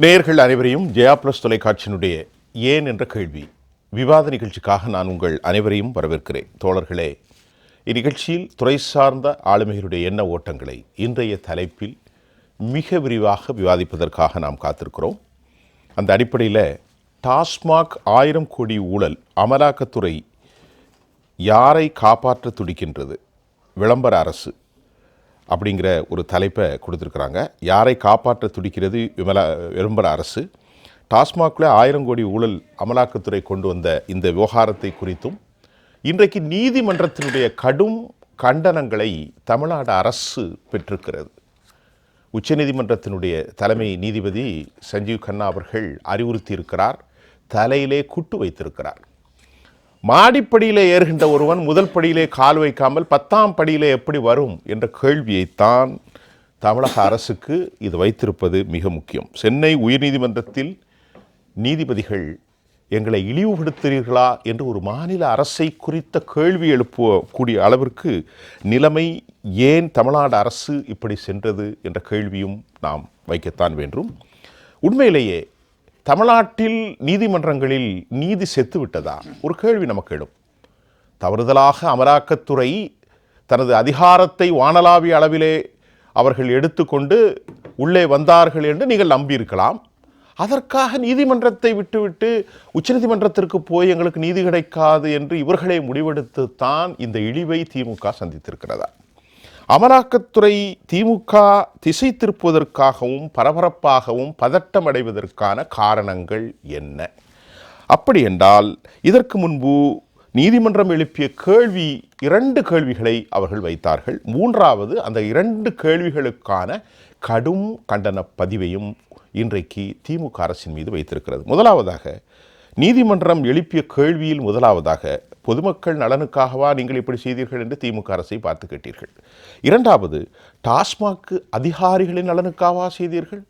நேயர்கள் அனைவரையும் ஜெயா பிளஸ் தொலைக்காட்சியினுடைய ஏன் என்ற கேள்வி விவாத நிகழ்ச்சிக்காக நான் உங்கள் அனைவரையும் வரவேற்கிறேன். தோழர்களே, இந்நிகழ்ச்சியில் துறை சார்ந்த ஆளுமைகளுடைய எண்ண ஓட்டங்களை இன்றைய தலைப்பில் மிக விரிவாக விவாதிப்பதற்காக நாம் காத்திருக்கிறோம். அந்த அடிப்படையில் டாஸ்மாக் 1000 கோடி ஊழல், அமலாக்கத்துறை யாரை காப்பாற்ற துடிக்கின்றது, விளம்பர அரசு அப்படிங்கிற ஒரு தலைப்பை கொடுத்துருக்குறாங்க. யாரை காப்பாற்ற துடிக்கிறது விளம்பர அரசு, டாஸ்மாகில் 1000 கோடி ஊழல் அமலாக்கத்துறை கொண்டு வந்த இந்த விவகாரத்தை குறித்தும் இன்றைக்கு நீதிமன்றத்தினுடைய கடும் கண்டனங்களை தமிழ்நாடு அரசு பெற்றிருக்கிறது. உச்சநீதிமன்றத்தினுடைய தலைமை நீதிபதி சஞ்சீவ் கண்ணா அவர்கள் அறிவுறுத்தியிருக்கிறார், தலையிலே குட்டு வைத்திருக்கிறார். மாடிப்படியிலே ஏறுகின்ற ஒருவன் முதல் படியிலே கால் வைக்காமல் 10ஆம் படியிலே எப்படி வரும் என்ற கேள்வியைத்தான் தமிழக அரசுக்கு இது வைத்திருப்பது மிக முக்கியம். சென்னை உயர்நீதிமன்றத்தில் நீதிபதிகள் எங்களை இழிவுபடுத்துகிறீர்களா என்று ஒரு மாநில அரசை குறித்த கேள்வி எழுப்பக்கூடிய அளவிற்கு நிலைமை ஏன் தமிழ்நாடு அரசு இப்படி சென்றது என்ற கேள்வியும் நாம் வைக்கத்தான் வேண்டும். உண்மையிலேயே தமிழ்நாட்டில் நீதிமன்றங்களில் நீதி செத்து விட்டதா ஒரு கேள்வி நமக்கு எழும். தவறுதலாக அமலாக்கத்துறை தனது அதிகாரத்தை வானளாவிய அளவிலே அவர்கள் எடுத்துக்கொண்டு உள்ளே வந்தார்கள் என்று நீங்கள் நம்பியிருக்கலாம். அதற்காக நீதிமன்றத்தை விட்டுவிட்டு உச்சநீதிமன்றத்திற்கு போய் எங்களுக்கு நீதி கிடைக்காது என்று இவர்களே முடிவெடுத்து தான் இந்த இழிவை திமுக சந்தித்திருக்கிறதா? அமலாக்கத்துறை திமுக திசை திருப்புவதற்காகவும் பரபரப்பாகவும் பதட்டம் அடைவதற்கான காரணங்கள் என்ன? அப்படி என்றால் இதற்கு முன்பு நீதிமன்றம் எழுப்பிய கேள்வி 2 கேள்விகளை அவர்கள் வைத்தார்கள். மூன்றாவது அந்த 2 கேள்விகளுக்கான கடும் கண்டன பதிவையும் இன்றைக்கு திமுக அரசின் மீது வைத்திருக்கிறது. முதலாவதாக நீதிமன்றம் எழுப்பிய கேள்வியில் முதலாவதாக பொதுமக்கள் நலனுக்காகவா நீங்கள் இப்படி செய்தீர்கள் என்று திமுக அரசை பார்த்து கேட்டீர்கள். இரண்டாவது, டாஸ்மாக் அதிகாரிகளின் நலனுக்காகவா செய்தீர்கள்?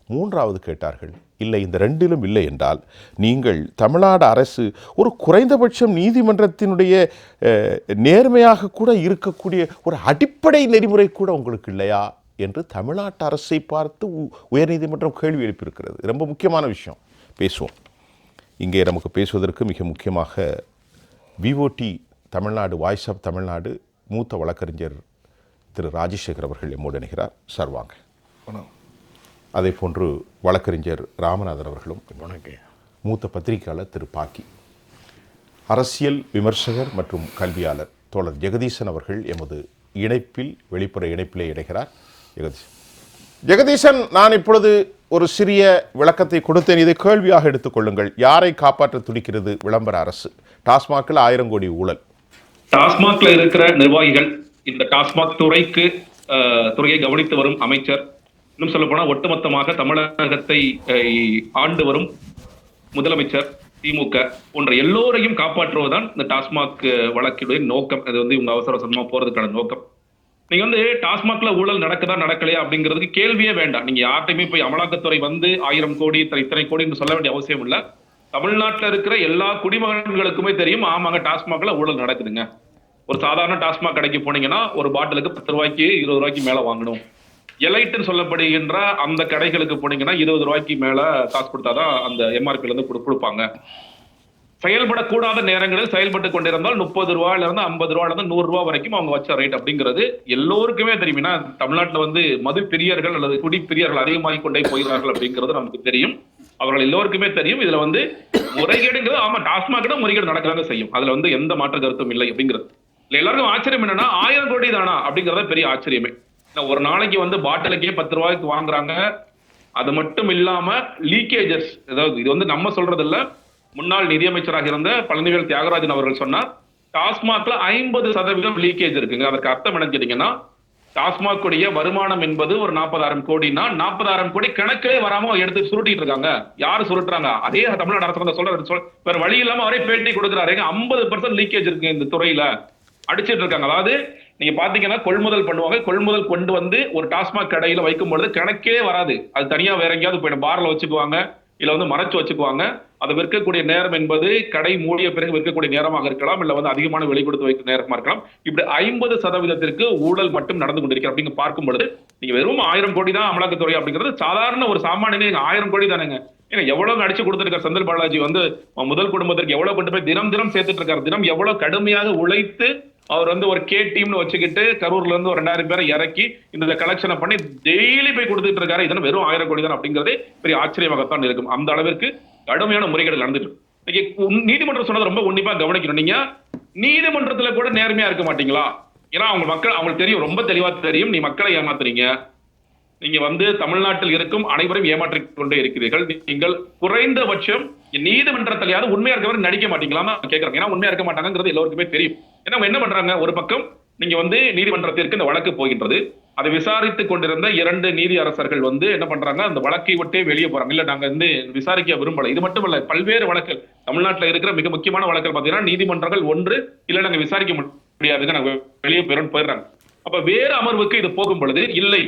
மூன்றாவது கேட்டார்கள், இல்லை இந்த 2லும் இல்லை என்றால் நீங்கள் தமிழ்நாடு அரசு ஒரு குறைந்தபட்சம் நீதிமன்றத்தினுடைய நேர்மையாக கூட இருக்கக்கூடிய ஒரு அடிப்படை நெறிமுறை கூட உங்களுக்கு இல்லையா என்று தமிழ்நாட்டு அரசை பார்த்து உயர்நீதிமன்றம் கேள்வி எழுப்பியிருக்கிறது. ரொம்ப முக்கியமான விஷயம், பேசுவோம். இங்கே நமக்கு பேசுவதற்கு மிக முக்கியமாக VOT Tamil Nadu, voice of Tamil Nadu மூத்த வழக்கறிஞர் திரு ராஜசேகர் அவர்கள் எம்மோடு இணைகிறார். சார் வாங்க. அதே போன்று வழக்கறிஞர் ராமநாதன் அவர்களும், மூத்த பத்திரிகையாளர் திரு பாக்கி, அரசியல் விமர்சகர் மற்றும் கல்வியாளர் தோழர் ஜெகதீசன் அவர்கள் எமது இணைப்பில் வெளிப்புற இணைப்பிலே இணைகிறார். ஜெகதீசன், நான் இப்பொழுது ஒரு சிறிய விளக்கத்தை கொடுத்தேன், இதை கேள்வியாக எடுத்துக்கொள்ளுங்கள். யாரை காப்பாற்ற துடிக்கிறது விளம்பர அரசு? டாஸ்மாகில் 1000 கோடி ஊழல். டாஸ்மாக்ல இருக்கிற நிர்வாகிகள், இந்த டாஸ்மாக் துறையை கவனித்து வரும் அமைச்சர், இன்னும் சொல்ல போனா ஒட்டுமொத்தமாக தமிழகத்தை ஆண்டு வரும் முதலமைச்சர், திமுக போன்ற எல்லோரையும் காப்பாற்றுவதுதான் இந்த டாஸ்மாக் வழக்கினுடைய நோக்கம். அது இவங்க அவசர அவசரமா போறதுக்கான நோக்கம். நீங்க டாஸ்மாக்ல ஊழல் நடக்குதா நடக்கலையா அப்படிங்கிறதுக்கு கேள்வியே வேண்டாம். நீங்க யார்ட்டையுமே போய் அமலாக்கத்துறை 1000 கோடி இத்தனை கோடின்னு சொல்ல வேண்டிய அவசியம் இல்லை. தமிழ்நாட்டில் இருக்கிற எல்லா குடிமகன்களுக்குமே தெரியும், ஆமாங்க டாஸ்மாக்ல ஊழல் நடக்குதுங்க. ஒரு சாதாரண டாஸ்மாக் கடைக்கு போனீங்கன்னா ஒரு பாட்டிலுக்கு 10 ரூபாய்க்கு 20 ரூபாய்க்கு மேல வாங்கணும். எலைட்னு சொல்லப்படுகின்ற அந்த கடைகளுக்கு போனீங்கன்னா 20 ரூபாய்க்கு மேல காசு கொடுத்தாதான் அந்த எம்ஆர்பில இருந்து கொடுப்பாங்க. செயல்படக்கூடாத நேரங்களில் செயல்பட்டு கொண்டிருந்தால் 30 ரூபாயில இருந்து 50 ரூபாயில இருந்து 100 ரூபாய் வரைக்கும் அவங்க வச்ச ரேட் அப்படிங்கிறது எல்லோருக்குமே தெரியும். தமிழ்நாட்டில் மது பிரியர்கள் அல்லது குடி பிரியர்கள் அதிகமாகிக் கொண்டே போகிறார்கள் அப்படிங்கிறது நமக்கு தெரியும். அவர்கள் எல்லோருக்குமே தெரியும். இதுல முறைகேடுங்கிறது, ஆமா டாஸ்மாக் முறைகேடு நடக்கதாங்க செய்யும். அதுல எந்த மாற்று கருத்தும் இல்லை அப்படிங்கிறது. எல்லாருக்கும் ஆச்சரியம் என்னன்னா 1000 கோடி தானா அப்படிங்கறத பெரிய ஆச்சரியமே. ஒரு நாளைக்கு பாட்டிலுக்கே 10 ரூபாய்க்கு வாங்குறாங்க. அது மட்டும் இல்லாம லீக்கேஜஸ், அதாவது இது நம்ம சொல்றது இல்ல, முன்னாள் நிதியமைச்சராக இருந்த பழனிவேல் தியாகராஜன் அவர்கள் சொன்னார், டாஸ்மாக்ல 50% லீக்கேஜ் இருக்குங்க. அதற்கு அர்த்தம் என்னன்னு கேட்டீங்கன்னா, டாஸ்மாக் உடைய வருமானம் என்பது ஒரு 40,000 கோடினா 40,000 கோடி கணக்கிலே வராம எடுத்து சுருட்டிட்டு இருக்காங்க. யாரு சுருட்டுறாங்க? அதே தமிழ்நாடு அரசு சொல்ற வேற வழி இல்லாம அவரே பேட்டி கொடுக்குறாரு. 50% லீக்கேஜ் இருக்கு இந்த துறையில, அடிச்சிட்டு இருக்காங்க. அதாவது நீங்க பாத்தீங்கன்னா கொள்முதல் பண்ணுவாங்க, கொள்முதல் கொண்டு ஒரு டாஸ்மாக் கடையில வைக்கும் பொழுது கணக்கே வராது. அது தனியா வேற எங்கேயாவது போயிடும், பார்ல வச்சுக்குவாங்க, இல்ல வந்து மறைச்சு வச்சுக்குவாங்க. அதை விற்கக்கூடிய நேரம் என்பது கடை மூடிய பிறகு விற்கக்கூடிய நேரமாக இருக்கலாம், இல்ல வந்து அதிகமான விலை கொடுத்து வைக்கிற நேரமா இருக்கலாம். இப்படி 50% ஊழல் மட்டும் நடந்து கொண்டிருக்கிறது அப்படிங்க பார்க்கும் பொழுது, நீங்க வெறும் 1000 கோடி தான் அமலாக்கத்துறை அப்படிங்கிறது சாதாரண ஒரு சாமானியனே 1000 கோடி தானேங்க. ஏங்க எவ்வளவு அடிச்சு கொடுத்திருக்காரு செந்தில் பாலாஜி வந்து முதல் குடும்பத்திற்கு எவ்வளவு கொண்டு போய் தினம் தினம் சேர்த்துட்டு இருக்காரு. தினம் எவ்வளவு கடுமையாக உழைத்து அவர் வந்து ஒரு கே டீம்னு வச்சுக்கிட்டு கரூர்ல இருந்து ஒரு 2000 பேரை இறக்கி இந்த கலெக்ஷனை பண்ணி டெய்லி போய் கொடுத்துட்டு இருக்காரு. இதெல்லாம் வெறும் 1000 கோடி தான் அப்படிங்கிறதே பெரிய ஆச்சரியமாகத்தான் இருக்கும். அந்த அளவிற்கு கடுமையான முறைகேடு நடந்துட்டு நீதிமன்றம் சொன்னது ரொம்ப உன்னிப்பா கவனிக்கணும். நீங்க நீதிமன்றத்துல கூட நேர்மையா இருக்க மாட்டீங்களா? ஏன்னா அவங்க மக்கள் அவங்களுக்கு தெரியும், ரொம்ப தெளிவா தெரியும், நீ மக்களை ஏமாத்துறீங்க. நீங்க வந்து தமிழ்நாட்டில் இருக்கும் அனைவரும் ஏமாற்றிக் கொண்டே இருக்கிறீர்கள். நீங்கள் குறைந்தபட்சம் நீதிமன்றத்திலேயாவது உண்மையா இருக்கவரை நடிக்க மாட்டீங்களான்னு கேட்கறாங்க. ஏன்னா உண்மையா இருக்க மாட்டாங்கிறது எல்லோருக்குமே தெரியும். ஏன்னா அவங்க என்ன பண்றாங்க, ஒரு பக்கம் நீங்க வந்து நீதிமன்றத்திற்கு இந்த வழக்கு போகின்றது, அதை விசாரித்துக் கொண்டிருந்த 2 நீதி அரசர்கள் வந்து என்ன பண்றாங்க, அந்த வழக்கை விட்டே வெளியே போறாங்க. இல்ல நாங்க வந்து விசாரிக்க விரும்பல. இது மட்டும் இல்ல, பல்வேறு வழக்குகள் தமிழ்நாட்டில் இருக்கிற மிக முக்கியமான வழக்குகள் பாத்தீங்கன்னா நீதிமன்றங்கள் ஒன்று இல்ல நாங்க விசாரிக்க முடியாதுங்க, நாங்க வெளியே போயிடுறாங்க. அப்ப வேறு அமர்வுக்கு இது போகும் பொழுது இல்லை,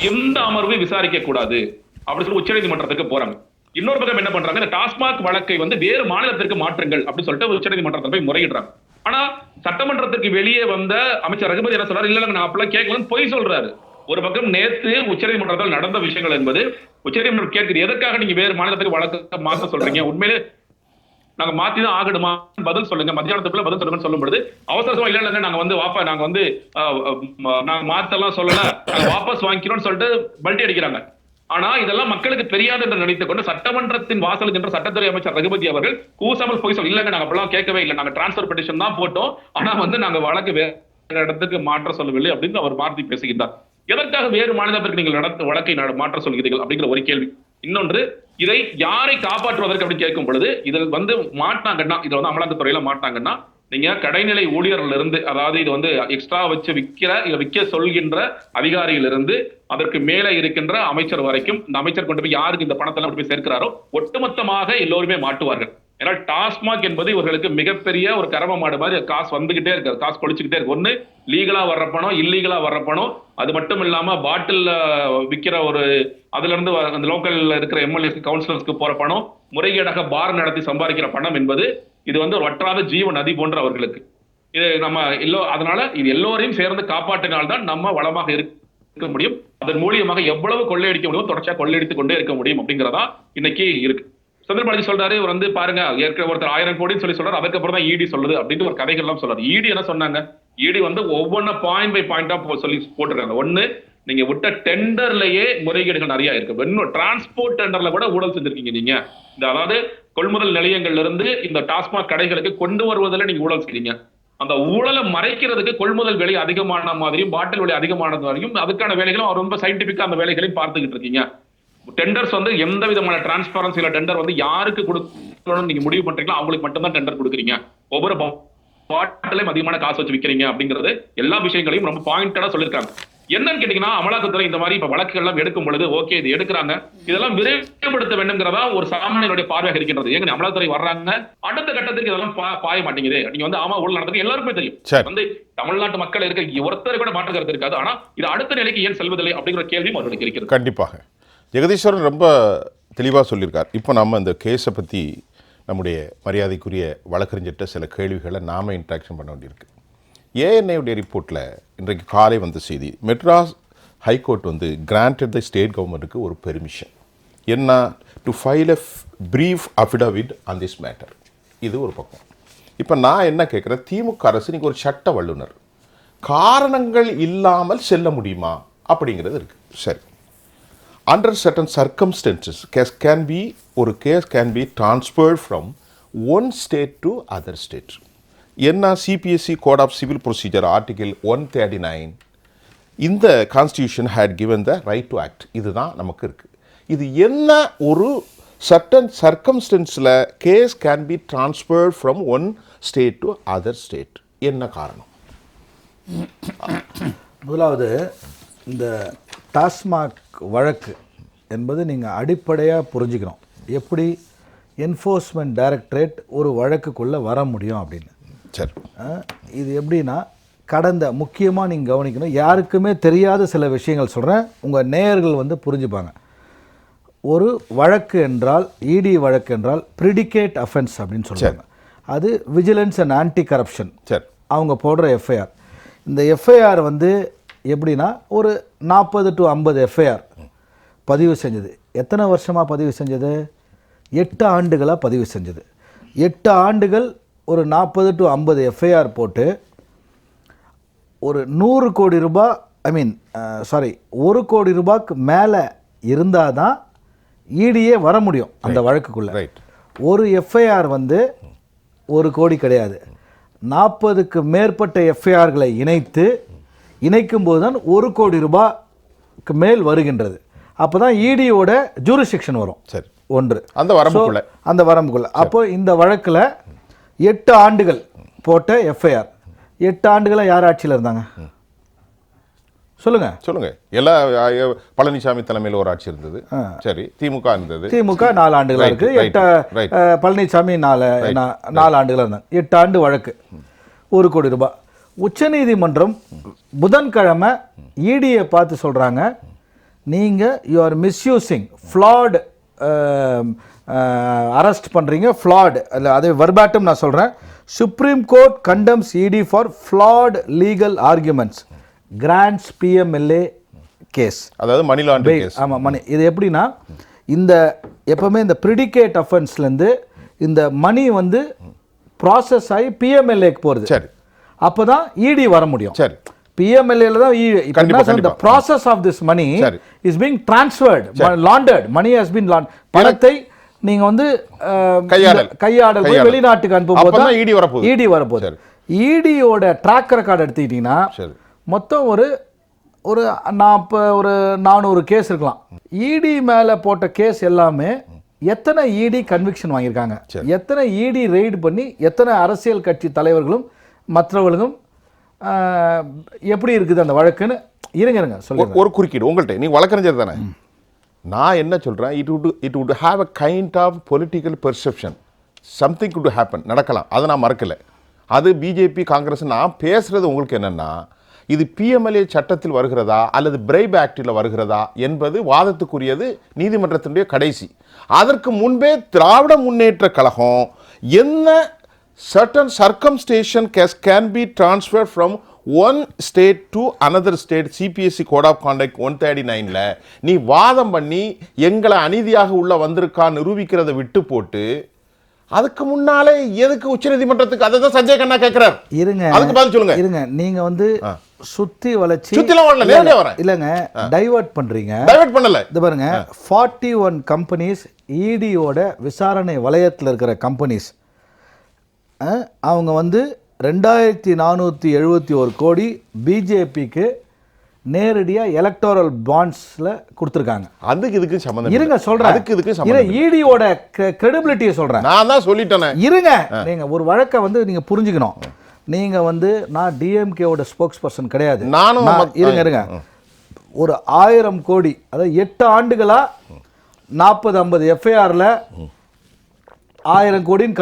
எந்த அமர்வு விசாரிக்க கூடாது அப்படி சொல்லி உச்ச நீதிமன்றத்துக்கு போறாங்க. இன்னொரு பக்கம் என்ன பண்றாங்க, இந்த டாஸ்மாக் வழக்கை வந்து வேறு மாநிலத்திற்கு மாற்றுங்கள் அப்படின்னு சொல்லிட்டு உச்ச நீதிமன்றத்தில் போய் முறையிடுறாங்க. ஆனா சட்டமன்றத்திற்கு வெளியே வந்த அமைச்சர் ரகுபதி என்ன சொல்றாரு, இல்ல நான் அப்பெல்லாம் கேட்கலன்னு பொய் சொல்றாரு. ஒரு பக்கம் நேத்து உச்சநீதிமன்றத்தில் நடந்த விஷயங்கள் என்பது உச்சநீதிமன்றம் கேட்குது, எதற்காக நீங்க வேறு மாநிலத்துக்கு வழக்கு மாற்ற சொல்றீங்க, உண்மையிலே நாங்க மாத்தி தான் ஆகணுமா, பதில் சொல்லுங்க, மத்தியானத்துக்குள்ள பதில் சொல்லுங்கன்னு சொல்லும் பொழுது அவசரமா இல்ல நாங்க வந்து நாங்க வந்து நாங்க மாத்தெல்லாம் சொல்லல, நாங்க வாபஸ் வாங்கிக்கிறோம்னு சொல்லிட்டு பல்டி அடிக்கிறாங்க. ஆனா இதெல்லாம் மக்களுக்கு தெரியாது என்று நினைத்துக் கொண்டு சட்டமன்றத்தின் வாசலுக்கு என்ற சட்டத்துறை அமைச்சர் ரகுபதி அவர்கள் கூசாமல் போய் சொல்ல, இல்லங்க நாங்க அப்பெல்லாம் கேட்கவே இல்லை, நாங்க டிரான்ஸ்பர் பெட்டிஷன் தான் போட்டோம், ஆனா வந்து நாங்க வழக்கு வேற இடத்துக்கு மாற்ற சொல்லவில்லை அப்படின்னு அவர் மாற்றி பேசுகின்றார். எதற்காக வேறு மாநிலத்திற்கு நீங்கள் வழக்கை மாற்ற சொல்கிறீர்கள் அப்படிங்கிற ஒரு கேள்வி. இன்னொன்று, இதை யாரை காப்பாற்றுவதற்கு அப்படின்னு கேட்கும் பொழுது இதில் வந்து மாட்டாங்கன்னா, இதை வந்து அமலாக்கத்துறையில மாட்டாங்கன்னா, நீங்க கடைநிலை ஊழியர்கள் இருந்து, அதாவது இது வந்து எக்ஸ்ட்ரா வச்சு விற்க சொல்கின்ற அதிகாரியிலிருந்து அதற்கு மேலே இருக்கின்ற அமைச்சர் வரைக்கும், இந்த அமைச்சர் கொண்டு போய் யாருக்கு இந்த பணத்தை போய் சேர்க்கிறாரோ ஒட்டுமொத்தமாக எல்லோருமே மாட்டுவார்கள். ஏன்னா டாஸ்மாக் என்பது இவர்களுக்கு மிகப்பெரிய ஒரு கரவ மாடு மாதிரி, காசு வந்துகிட்டே இருக்காரு, காசு கொளிச்சுக்கிட்டே இருக்கு. ஒண்ணு லீகலா வர்ற பணம், இல்லீகலா வர்ற பணம், அது மட்டும் இல்லாம பாட்டில் விற்கிற ஒரு அதுல இருந்து அந்த லோக்கல்ல இருக்கிற எம்எல்ஏ கவுன்சிலர்ஸ்க்கு போற பணம், முறைகேடாக பார் நடத்தி சம்பாதிக்கிற பணம் என்பது இது வந்து ஒரு வற்றாத ஜீவ நதி போன்ற அவர்களுக்கு. இது நம்ம அதனால இது எல்லோரையும் சேர்ந்து காப்பாற்றினால்தான் நம்ம வளமாக இருக்க முடியும். அதன் மூலியமாக எவ்வளவு கொள்ளையடிக்க முடியும், தொடர்ச்சியா கொள்ளையடித்துக் கொண்டே இருக்க முடியும் அப்படிங்கிறதா இன்னைக்கு இருக்கு. செந்தில் பாலாஜி சொல்றாரு, இவர் வந்து பாருங்க ஏற்கனவே ஒருத்தர் 1000 கோடின்னு சொல்லி சொல்றாரு, அதுக்கப்புறம் தான் இடி சொல்லுது அப்படின்னு ஒரு கதைகள் எல்லாம் சொல்றாரு. இடி என்ன சொன்னாங்க, இடி வந்து ஒவ்வொன்ன பாயிண்ட் பை பாயிண்டா சொல்லி போட்டுருக்காங்க. ஒண்ணு, நீங்க விட்ட டெண்டர்லயே முறைகேடுகள் நிறைய இருக்கு. இன்னும் டிரான்ஸ்போர்ட் டெண்டர்ல கூட ஊழல் செஞ்சிருக்கீங்க நீங்க. இந்த அதாவது கொள்முதல் நிலையங்கள்ல இருந்து இந்த டாஸ்மாக் கடைகளுக்கு கொண்டு வருவதில் நீங்க ஊழல் செய்றீங்க. அந்த ஊழலை மறைக்கிறதுக்கு கொள்முதல் விலை அதிகமான மாதிரியும் பாட்டில் விலை அதிகமானது வரையும் அதுக்கான வேலைகளும் ரொம்ப சயின்டிபிக்கா அந்த வேலைகளையும் பார்த்துக்கிட்டு இருக்கீங்க. டெண்டர்ஸ் வந்து எந்த விதமான டிரான்ஸ்பரன்சில டெண்டர் வந்து யாருக்கு கொடுக்கணும்னு நீங்க முடிவு பண்றீங்களோ அவங்களுக்கு மட்டும்தான் டெண்டர் கொடுக்குறீங்க. ஒவ்வொரு பாட்டிலையும் அதிகமான காசு வச்சு விற்கிறீங்க அப்படிங்கிறது எல்லா விஷயங்களையும் ரொம்ப பாயிண்டடா சொல்லியிருக்காங்க. என்னன்னு கேட்டீங்கன்னா, அமலாக்கத்துறை இந்த மாதிரி இப்ப வழக்குகள் எல்லாம் எடுக்கும் பொழுது ஓகே இது எடுக்கிறாங்க, இதெல்லாம் விரைவுபடுத்த வேண்டும்ங்கிறதா ஒரு சாமானியனுடைய பார்வையாக இருக்கின்றது. ஏங்க அமலாக்கத்துறை வர்றாங்க, அடுத்த கட்டத்துக்கு இதெல்லாம் பாய மாட்டேங்குது. நீங்க வந்து ஆமா ஊழல் நடந்தது எல்லாருக்குமே தெரியும். வந்து தமிழ்நாட்டு மக்கள் இருக்க ஒருத்தர் கூட மாற்று கருத்து இருக்காது. ஆனா இது அடுத்த நிலைக்கு ஏன் செல்வதில்லை அப்படிங்கிற கேள்வியும் அவர்களுக்கு இருக்கிறது. கண்டிப்பாக ஜெகதீஸ்வரன் ரொம்ப தெளிவாக சொல்லியிருக்கார். இப்போ நம்ம இந்த கேஸை பற்றி நம்முடைய மரியாதைக்குரிய வழக்கறிஞர்கிட்ட சில கேள்விகளை நாம் இன்ட்ராக்ஷன் பண்ண வேண்டியிருக்கு. ஏஎன்ஐயுடைய ரிப்போர்ட்டில் இன்றைக்கு காலை வந்த செய்தி, மெட்ராஸ் ஹைகோர்ட் வந்து கிராண்டட் த ஸ்டேட் கவர்மெண்ட்டுக்கு ஒரு பெர்மிஷன் என்ன, to file a brief affidavit on this matter. இது ஒரு பக்கம். இப்போ நான் என்ன கேட்குறேன், திமுக அரசு நீங்கள் ஒரு சட்ட வல்லுநர், காரணங்கள் இல்லாமல் செல்ல முடியுமா அப்படிங்கிறது இருக்குது. சரி, under certain circumstances case can be transferred from one state to other state. என்ன CPSC Code of Civil Procedure Article 139 இந்த Constitution had given the right to act. இதுதான் நமக்கு இருக்கு. இது என்ன ஒரு certain circumstanceல case can be transferred from one state to other state. என்ன காரணம்? முதலாவது, இந்த டாஸ்மாக் வழக்கு என்பது நீங்கள் அடிப்படையாக புரிஞ்சுக்கணும். எப்படி என்ஃபோர்ஸ்மெண்ட் டைரக்டரேட் ஒரு வழக்குக்குள்ளே வர முடியும் அப்படின்னு. சரி, இது எப்படின்னா, கடந்த முக்கியமாக நீங்கள் கவனிக்கணும், யாருக்குமே தெரியாத சில விஷயங்கள் சொல்கிறேன், உங்கள் நேயர்கள் வந்து புரிஞ்சுப்பாங்க. ஒரு வழக்கு என்றால் இடி வழக்கு என்றால் ப்ரிடிகேட் அஃபென்ஸ் அப்படின்னு சொல்லுவாங்க. அது விஜிலன்ஸ் அண்ட் ஆன்டி கரப்ஷன் சரி, அவங்க போடுற எஃப்ஐஆர். இந்த எஃப்ஐஆர் வந்து எப்படின்னா ஒரு 40 to 50 எஃப்ஐஆர் பதிவு செஞ்சது. எத்தனை வருஷமாக பதிவு செஞ்சது? 8 ஆண்டுகளாக பதிவு செஞ்சது. 8 ஆண்டுகள் ஒரு 40 to 50 எஃப்ஐஆர் போட்டு ஒரு 100 கோடி ரூபாய், ஐ மீன் 1 கோடி ரூபாய்க்கு மேலே இருந்தால் தான் ஈடியே வர முடியும் அந்த வழக்குக்குள்ளே. ரைட். ஒரு எஃப்ஐஆர் வந்து 1 கோடி கிடையாது, 40க்கு மேற்பட்ட எஃப்ஐஆர்களை இணைக்கும் போது தான் 1 கோடி ரூபாய்க்கு மேல் வருகின்றது. அப்போ தான் இடியோட ஜூரிஸ்டிக்ஷன் வரும். சரி, ஒன்று அந்த வரம்புக்குள்ள. அப்போ இந்த வழக்கில் 8 ஆண்டுகள் போட்ட எஃப்ஐஆர். 8 ஆண்டுகளாக யார் ஆட்சியில் இருந்தாங்க சொல்லுங்க. எல்லா பழனிசாமி தலைமையில் ஒரு ஆட்சி இருந்தது. சரி, திமுக இருந்தது. திமுக 4 ஆண்டுகளா இருக்கு. 8 பழனிசாமி 4 ஆண்டுகளா இருந்தாங்க. 8 ஆண்டு வழக்கு, 1 கோடி ரூபாய். உச்சநீதிமன்றம் புதன்கிழமை இடியை பார்த்து சொல்றாங்க, நீங்க you are misusing flat, arrest பண்றீங்க ஃப்ளாட். அதே வர்பாட்டம் நான் சொல்றேன். Supreme court condemns ED for flat legal arguments grants PMLA case, அதாவது மணி லாண்டரிங் கேஸ். ஆமாம், மணி. இது எப்படின்னா, இந்த எப்பவுமே இந்த ப்ரிடிகேட் அஃபென்ஸ்லேருந்து இந்த மணி வந்து ப்ராசஸ் ஆகி பிஎம்எல்ஏக்கு போகிறது. சரி, அப்போ தான் இடி வர முடியும். சரி, பிஎம்எல்ஏல தான் the process of this money is being transferred, laundered. money has been பணத்தை நீங்க வந்து கையாடல் போய் வெளிநாட்டுக்கு அனுப்பும்போது தான் இடி வரப்போகுது. இடியோட ட்ராக் ரெக்கார்டு எடுத்துக்கிட்டீங்கன்னா மொத்தம் ஒரு 400 கேஸ் இருக்கலாம். இடி மேலே போட்ட கேஸ் எல்லாமே எத்தனை இடி கன்விக்ஷன் வாங்கியிருக்காங்க, எத்தனை இடி ரெய்டு பண்ணி எத்தனை அரசியல் கட்சி தலைவர்களும் மற்றவர்களும் எப்படி இருக்குது அந்த வழக்குன்னு இருங்க சொல்லுங்க. ஒரு குறுக்கீடு உங்கள்கிட்ட, நீங்கள் வழக்கறிஞர் தானே, நான் என்ன சொல்கிறேன், it would have a kind of political perception, something could happen, நடக்கலாம், அதை நான் மறக்கலை. அது பிஜேபி காங்கிரஸ். நான் பேசுகிறது உங்களுக்கு என்னென்னா, இது பிஎம்எல்ஏ சட்டத்தில் வருகிறதா அல்லது பிரைப் ஆக்டில் வருகிறதா என்பது வாதத்துக்குரியது, நீதிமன்றத்தினுடைய கடைசி. அதற்கு முன்பே திராவிட முன்னேற்ற கழகம் என்ன certain circumstances can be transferred from one state to another state, CPSC Code of Conduct 139ல நீ வாதம் பண்ணி எங்களை அநீதியாக உள்ள வந்திருக்கா நிரூபிக்கிறத விட்டு போட்டு அதுக்கு முன்னாலே எதுக்கு உச்சநீதிமன்றத்துக்கு? அதை தான் சஞ்சய் கண்ணா கேட்கிறார். இருங்க, அதுக்கு பதில் சொல்லுங்க. இருங்க, நீங்க வந்து சுத்தி வளைச்சி இல்லங்க டைவர்ட் பண்றீங்க. டைவர்ட் பண்ணல. இது பாருங்க, 41 கம்பெனிஸ் இடியோட விசாரணை வலயத்தில் இருக்கிற கம்பெனிஸ், அவங்க வந்து 2471 கோடி பிஜேபிக்கு நேரடியாக எலக்டோரல் பாண்ட்ஸில் கொடுத்துருக்காங்க. அதுக்கு இதுக்கு சம்பந்தம் இருங்க சொல்கிறேன். அதுக்கு இதுக்கு சம்பந்தம். இடியோட கிரெடிபிலிட்டியை சொல்கிறேன். நான் தான் சொல்லிட்டேன். இருங்க, நீங்கள் ஒரு வழக்கை வந்து நீங்கள் புரிஞ்சுக்கணும். நீங்கள் வந்து நான் டிஎம்கேவோட ஸ்போக்ஸ் பர்சன் கிடையாது. நானும் இருங்க ஒரு 1000 கோடி, அதாவது 8 ஆண்டுகளாக 40-50 எஃப்ஐஆரில் 1000 கோடின்னு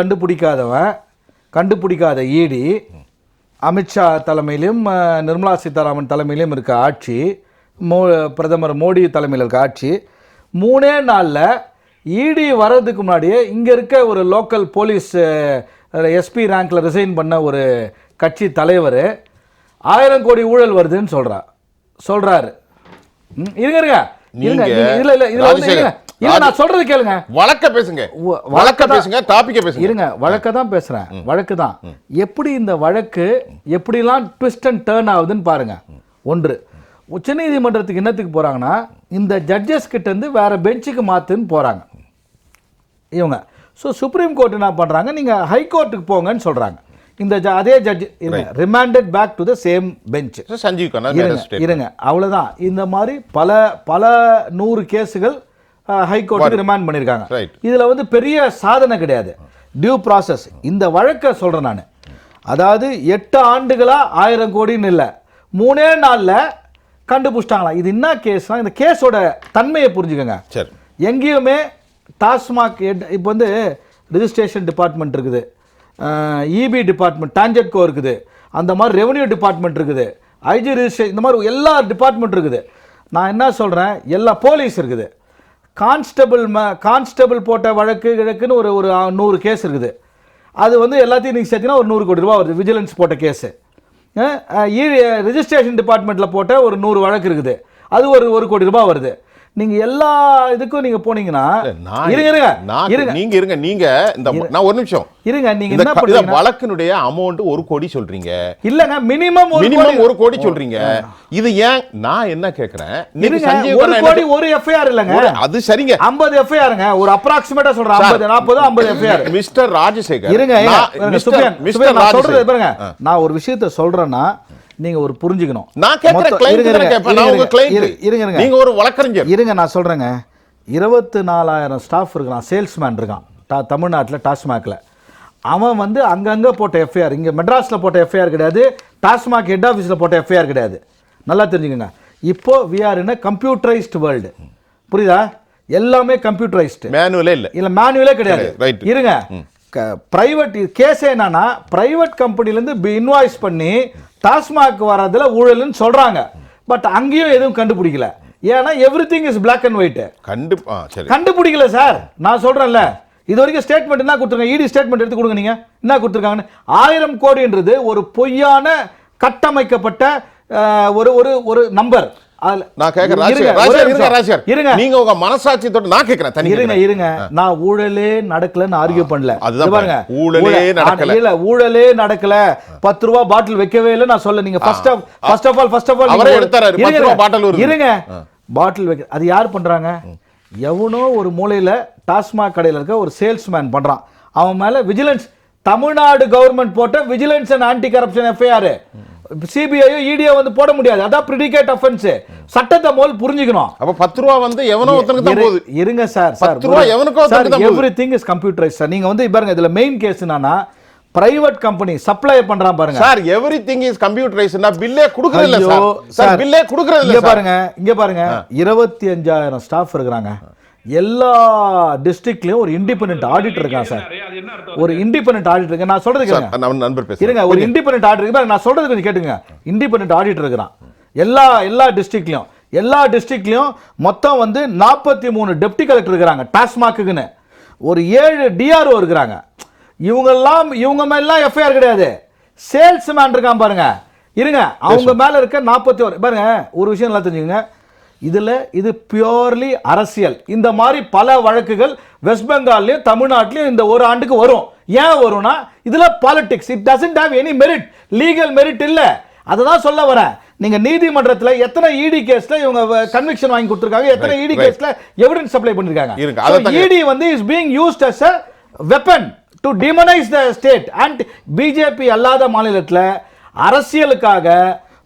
கண்டுபிடிக்காத இடி, அமித்ஷா தலைமையிலும் நிர்மலா சீதாராமன் தலைமையிலும் இருக்க ஆட்சி, பிரதமர் மோடி தலைமையில் இருக்க ஆட்சி, 3 நாளில் இடி வர்றதுக்கு முன்னாடியே இங்கே இருக்க ஒரு லோக்கல் போலீஸ் எஸ்பி ரேங்கில் ரிசைன் பண்ண ஒரு கட்சி தலைவர் 1000 கோடி ஊழல் வருதுன்னு சொல்கிறாரு. இருங்க நான் சொல்றது கேளுங்க. வழக்க பேசுங்க, டாபிக்க பேசுங்க. இருங்க, வழக்க தான் பேசுறேன். வழக்கு தான். எப்படி இந்த வழக்கு எப்படிலாம் ட்விஸ்ட் அண்ட் டர்ன் ஆகுதுன்னு பாருங்க. ஒன்று, உச்சநீதிமன்றத்துக்கு என்னத்துக்கு போறாங்கன்னா, இந்த ஜட்ஜஸ் கிட்ட இருந்து வேற பெஞ்சுக்கு மாத்துன்னு போறாங்க இவங்க. ஸோ சுப்ரீம் கோர்ட் என்ன பண்றாங்க, நீங்க ஹை கோர்ட்டுக்கு போங்கன்னு சொல்றாங்க. இந்த அதே judge remanded back to the same bench. Sanjiv Khanna இருங்க, அவ்வளவுதான். இந்த மாதிரி பல 100 கேஸுகள் ஹைகோர்ட்டுக்கு ரிமாண்ட் பண்ணியிருக்காங்க. இதுல வந்து பெரிய சாதனை கிடையாது, டியூ ப்ராசஸ். இந்த வழக்கை சொல்றேன் நான். அதாவது 8 ஆண்டுகளா 1000 கோடின்னு இல்லை, 3 நாள்ல கண்டுபிடிச்சிட்டாங்களா. இது என்ன கேஸ்னா, இந்த கேஸோட தன்மையை புரிஞ்சுக்கோங்க. எங்கேயுமே டாஸ்மாக் இப்போ வந்து ரிஜிஸ்ட்ரேஷன் டிபார்ட்மெண்ட் இருக்குது, இபி டிபார்ட்மெண்ட், டான்ஜெட்கோ இருக்குது, அந்த மாதிரி ரெவன்யூ டிபார்ட்மெண்ட் இருக்குது, ஐஜி ரிஜிஸ்ட்ரேஷன், இந்த மாதிரி எல்லா டிபார்ட்மெண்ட் இருக்குது. நான் என்ன சொல்றேன், எல்லா போலீஸ் இருக்குது, கான்ஸ்டபிள் போட்ட வழக்குன்னு ஒரு 100 கேஸ் இருக்குது. அது வந்து எல்லாத்தையும் நீங்கள் சேர்த்தினா ஒரு 100 கோடி ரூபா வருது. விஜிலன்ஸ் போட்ட கேஸு. ரிஜிஸ்ட்ரேஷன் டிபார்ட்மெண்ட்டில் போட்ட ஒரு 100 வழக்கு இருக்குது, அது ஒரு 1 கோடி ரூபாய் வருது. நீங்க எல்லா இதுக்கும் நீங்க போனீங்கன்னா நீங்க நான் ஒரு நிமிஷம் இருங்க, நீங்க என்ன பண்றீங்க, வழக்கினுடைய அமௌண்ட் 1 கோடி சொல்றீங்க. இல்லங்க, மினிமம் 1 கோடி சொல்றீங்க. இது ஏன் நான் என்ன கேக்குறேன், 1 கோடி ஒரு எஃப்ஐஆர் இல்லங்க, அது சரிங்க, 50 எஃப்ஐஆர்ங்க, ஒரு அப்ராக்ஸிமேட்டா சொல்றேன், 50 எஃப்ஐஆர். மிஸ்டர் ராஜசேகர், இருங்க, நான் சொல்றது பாருங்க, நான் ஒரு விஷயத்தை சொல்றேன்னா நீங்க ஒரு புரிஞ்சுக்கணும். நான் கேக்குற கிளையன்ட் கேப்பேன், நான் உங்க கிளையன்ட், இருங்க, நீங்க ஒரு வழக்கறிஞர். இருங்க, நான் சொல்றேங்க, 24,000 ஸ்டாஃப் இருக்கான், சேல்ஸ்மேன் இருக்கான் தமிழ்நாட்டில் டாஸ்மாக்ல. அவன் வந்து அங்கங்க போட்ட எஃப்ஐஆர், இங்க மெட்ராஸ்ல போட்ட எஃப்ஐஆர் கிடையாது, டாஸ்மாக் ஹெட் ஆஃபீஸ்ல போட்ட எஃப்ஐஆர் கிடையாது. நல்லா தெரிஞ்சுக்கங்க. இப்போ we are in a computerized world. புரியுதா? எல்லாமே கம்ப்யூட்டரைஸ்டு, மேனுவலே இல்ல மேனுவலே கிடையாது. இருங்க, பிரைவேட் கேஸ் என்னன்னா பிரைவேட் கம்பெனிலேருந்து இன்வாய்ஸ் பண்ணி டாஸ்மாக் வரதுல ஊழல்னு சொல்றாங்க. பட் அங்கேயும் எதுவும் கண்டுபிடிக்கல. ஏன்னா everything is black and white. கண்டுபிடிக்கல சார். நான் சொல்றேன்ல, இது வரைக்கும் ஸ்டேட்மெண்ட் என்ன கொடுத்துருக்காங்க, இடி ஸ்டேட்மெண்ட் எடுத்து கொடுங்க, நீங்க என்ன கொடுத்துருக்காங்கன்னு. 1000 கோடின்றது ஒரு பொய்யான கட்டமைக்கப்பட்ட ஒரு நம்பர். நான் கேக்குறேன், நீங்க உங்க மனசாட்சி தொட்டு நான் கேக்குறேன். இருங்க, நான் ஊழலே நடக்கலன்னு ஆர்கியூ பண்ணல. பாருங்க, ஊழலே நடக்கல, இல்ல ஊழலே நடக்கல, 10 ரூபாய் பாட்டில் வைக்கவே இல்லை நான் சொல்ல. நீங்க ஃபர்ஸ்ட் ஆஃப் ஆல் அவரே எடுத்தாரு 10 ரூபாய் பாட்டில். இருங்க, பாட்டில் வைக்க அது யார் பண்றாங்க? எவனோ ஒரு மூலையில டாஸ்மாக் கடையில் இருக்க ஒரு சேல்ஸ்மேன் பண்றான். அவன் மேல விஜிலன்ஸ், தமிழ்நாடு கவர்மெண்ட் போட்ட vigilance and anti corruption FIR, சிபிஐயோ இடியோ வந்து போட முடியாது. அதான் பிரிடிகேட் ஆஃபென்ஸ். சட்டத்தை முதல் புரிஞ்சுக்கணும். அப்ப 10 ரூபாய் வந்து எவனோ ஒருத்தனுக்கு தான் போகுது. இருங்க சார், 10 ரூபாய் எவனுக்கோ ஒருத்தனுக்கு தான் போகுது. Everything is computerised sir. நீங்க வந்து பாருங்க, இதுல மெயின் கேஸ் என்னன்னா பிரைவேட் கம்பெனி சப்ளை பண்றான் பாருங்க சார். எவ்ரிதிங் இஸ் கம்ப்யூட்டரைஸ்ட்னா பில்லே கொடுக்கறது இல்ல சார். சார் பில்லே கொடுக்கறது இல்ல. இங்க பாருங்க 25,000 ஸ்டாஃப் இருக்காங்க. எல்லா டிஸ்ட்ரிக்ட்லயும் ஒரு இண்டிபெண்டன்ட் ஆடிட்டர் இருக்கான் சார். ஒரு இண்டிபெண்டன்ட் ஆடிட்டர் இருக்கு. நான் சொல்றது கேளுங்க, நண்பர் பேசுங்க. இருங்க, ஒரு இண்டிபெண்டன்ட் ஆடிட்டர் இருக்கு. நான் சொல்றது கொஞ்சம் கேட்டுங்க. இண்டிபெண்டன்ட் ஆடிட்டர் இருக்கிறான் எல்லா டிஸ்ட்ரிக்ட்லயும். மொத்தம் வந்து 43 டெப்டி கலெக்டர் இருக்காங்க டாஸ்மாக்குன்னு. ஒரு 7 டிஆர்ஓ இருக்காங்க. இவங்க மேலாம் எஃப்ஐஆர் கிடையாது. சேல்ஸ்மேன் இருக்கான் பாருங்க. இருங்க, அவங்க மேல இருக்க 41 பாருங்க. ஒரு விஷயம் நல்லா தெரிஞ்சுக்கங்க, இது பியூர்லி அரசியல். இந்த மாதிரி பல வழக்குகள் வெஸ்ட் பெங்கால்லையும் தமிழ்நாட்டிலையும் இந்த ஒரு ஆண்டுக்கு வரும். ஏன் வரும்னா இதுல politics. It doesn't have any merit, legal merit இல்ல. அதுதான் சொல்ல வரேன். நீங்க நீதிமன்றத்துல எத்தனை இடி கேஸ்ல இவங்க கன்விக்ஷன் வாங்கி கொடுத்திருக்காங்க, எத்தனை இடி கேஸ்ல எவிடன்ஸ் சப்ளை பண்ணிருக்காங்க. இடி வந்து is being used as a weapon to demonize the state. and BJP அல்லாத மாநிலத்தில் அரசியலுக்காக